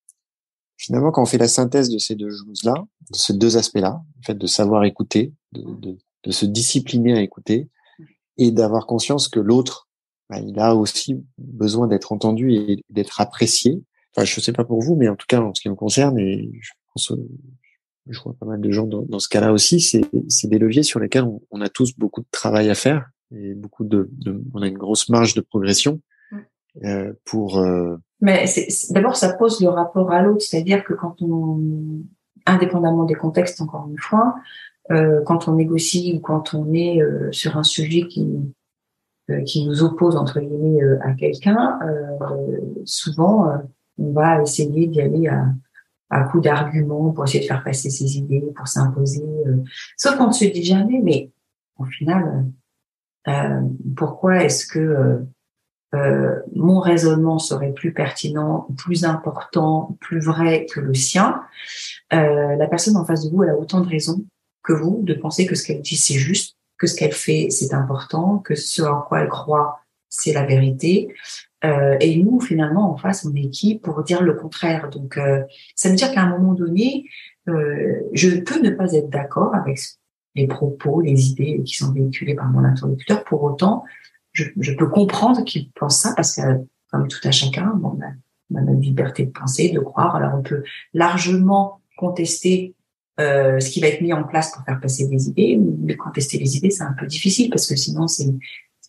[SPEAKER 3] finalement, quand on fait la synthèse de ces deux choses-là, de ces deux aspects-là, en fait, de savoir écouter, de se discipliner à écouter, et d'avoir conscience que l'autre, il a aussi besoin d'être entendu et d'être apprécié. Enfin, je sais pas pour vous, mais en tout cas, en ce qui me concerne, et je pense, je vois pas mal de gens dans ce cas-là aussi, c'est des leviers sur lesquels on a tous beaucoup de travail à faire, et on a une grosse marge de progression pour.
[SPEAKER 2] Mais d'abord, ça pose le rapport à l'autre, c'est-à-dire que quand indépendamment des contextes, encore une fois, quand on négocie ou quand on est sur un sujet qui nous oppose entre guillemets à quelqu'un, souvent on va essayer d'y aller à coup d'arguments pour essayer de faire passer ses idées, pour s'imposer. Sauf qu'on ne se dit jamais, mais au final, pourquoi est-ce que mon raisonnement serait plus pertinent, plus important, plus vrai que le sien? La personne en face de vous, elle a autant de raisons que vous de penser que ce qu'elle dit c'est juste, que ce qu'elle fait c'est important, que ce en quoi elle croit c'est la vérité. Et nous, finalement, en face, on est qui pour dire le contraire? Donc, ça veut dire qu'à un moment donné, je peux ne pas être d'accord avec les propos, les idées qui sont véhiculées par mon interlocuteur. Pour autant, je peux comprendre qu'il pense ça, parce que, comme tout à chacun, on a notre liberté de penser, de croire. Alors, on peut largement contester ce qui va être mis en place pour faire passer des idées. Mais contester les idées, c'est un peu difficile, parce que sinon, c'est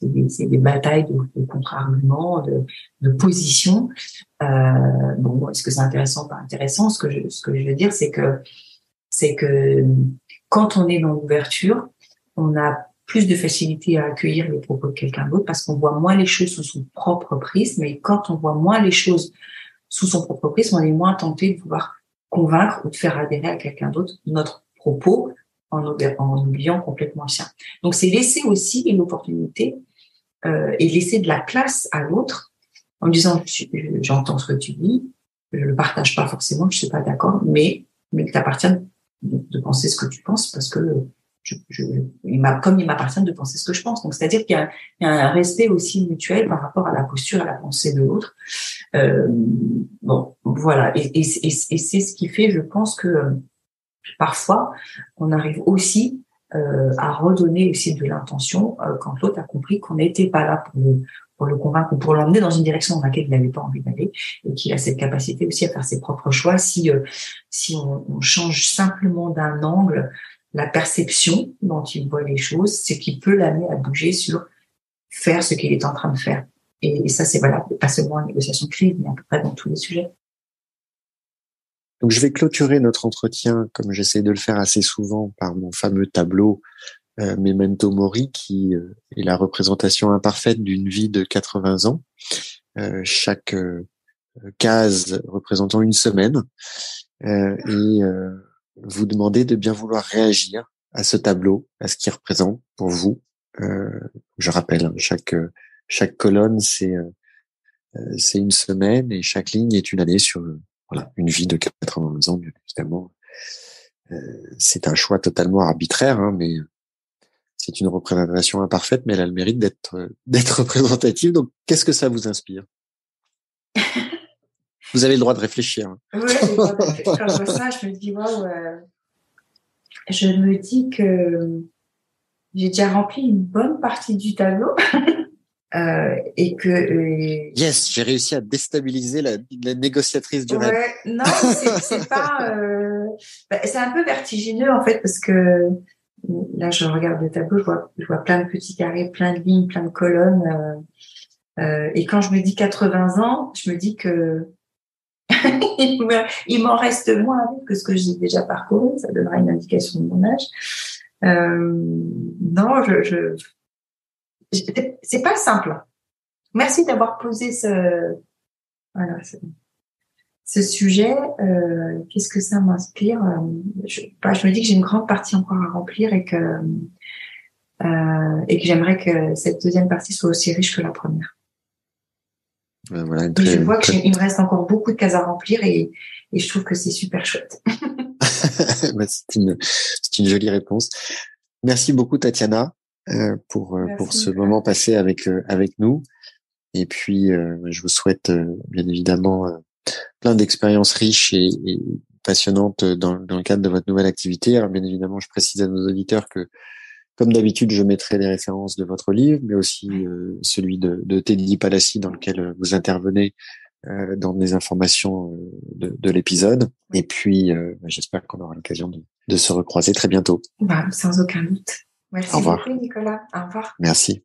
[SPEAKER 2] des batailles de contre-arguments, de positions. Bon, est-ce que c'est intéressant, pas intéressant? Ce que je veux dire, c'est que quand on est dans l'ouverture, on a plus de facilité à accueillir les propos de quelqu'un d'autre, parce qu'on voit moins les choses sous son propre prisme. Et quand on voit moins les choses sous son propre prisme, on est moins tenté de vouloir convaincre ou de faire adhérer à quelqu'un d'autre notre propos en oubliant complètement le sien. Donc, c'est laisser aussi une opportunité et laisser de la place à l'autre en disant « j'entends ce que tu dis, je le partage pas forcément, je suis pas d'accord, mais il t'appartient de penser ce que tu penses parce que comme il m'appartient de penser ce que je pense. Donc, c'est-à-dire qu'il y a un respect aussi mutuel par rapport à la posture, à la pensée de l'autre. Bon, voilà. Et c'est ce qui fait, je pense que parfois, on arrive aussi à redonner aussi de l'intention quand l'autre a compris qu'on n'était pas là pour le convaincre ou pour l'emmener dans une direction dans laquelle il n'avait pas envie d'aller et qu'il a cette capacité aussi à faire ses propres choix si on change simplement d'un angle la perception dont il voit les choses, c'est qu'il peut l'amener à bouger sur faire ce qu'il est en train de faire. Et ça, c'est valable, pas seulement en négociation de crise, mais à peu près dans tous les sujets.
[SPEAKER 3] Donc, je vais clôturer notre entretien, comme j'essaie de le faire assez souvent, par mon fameux tableau Memento Mori, qui est la représentation imparfaite d'une vie de 80 ans. Chaque case représentant une semaine. Et vous demander de bien vouloir réagir à ce tableau, à ce qu'il représente pour vous. Je rappelle, chaque colonne, c'est une semaine et chaque ligne est une année sur une vie de 80 ans, bien évidemment. C'est un choix totalement arbitraire, mais c'est une représentation imparfaite, mais elle a le mérite d'être représentative. Donc, qu'est-ce que ça vous inspire? Vous avez le droit de réfléchir.
[SPEAKER 2] Oui, j'ai le droit de réfléchir. Quand je vois ça, je me dis, waouh, je me dis que j'ai déjà rempli une bonne partie du tableau. Et que
[SPEAKER 3] yes, j'ai réussi à déstabiliser la négociatrice du rêve.
[SPEAKER 2] Non, c'est pas c'est un peu vertigineux en fait parce que là je regarde le tableau, je vois plein de petits carrés, plein de lignes, plein de colonnes et quand je me dis 80 ans, je me dis que il m'en reste moins que ce que j'ai déjà parcouru, ça donnera une indication de mon âge. Non, c'est pas simple. Merci d'avoir posé ce sujet. Qu'est-ce que ça m'inspire? Je me dis que j'ai une grande partie encore à remplir et que j'aimerais que cette deuxième partie soit aussi riche que la première.
[SPEAKER 3] Voilà,
[SPEAKER 2] je vois qu'il me reste encore beaucoup de cases à remplir et je trouve que c'est super chouette.
[SPEAKER 3] C'est une jolie réponse. Merci beaucoup, Tatiana. Pour ce moment passé avec nous. Et puis, je vous souhaite bien évidemment plein d'expériences riches et passionnantes dans le cadre de votre nouvelle activité. Alors, bien évidemment, je précise à nos auditeurs que, comme d'habitude, je mettrai les références de votre livre, mais aussi celui de Teddy Palassi dans lequel vous intervenez dans des informations de l'épisode. Et puis, j'espère qu'on aura l'occasion de se recroiser très bientôt.
[SPEAKER 2] Sans aucun doute. Merci beaucoup, Nicolas. Au revoir.
[SPEAKER 3] Merci.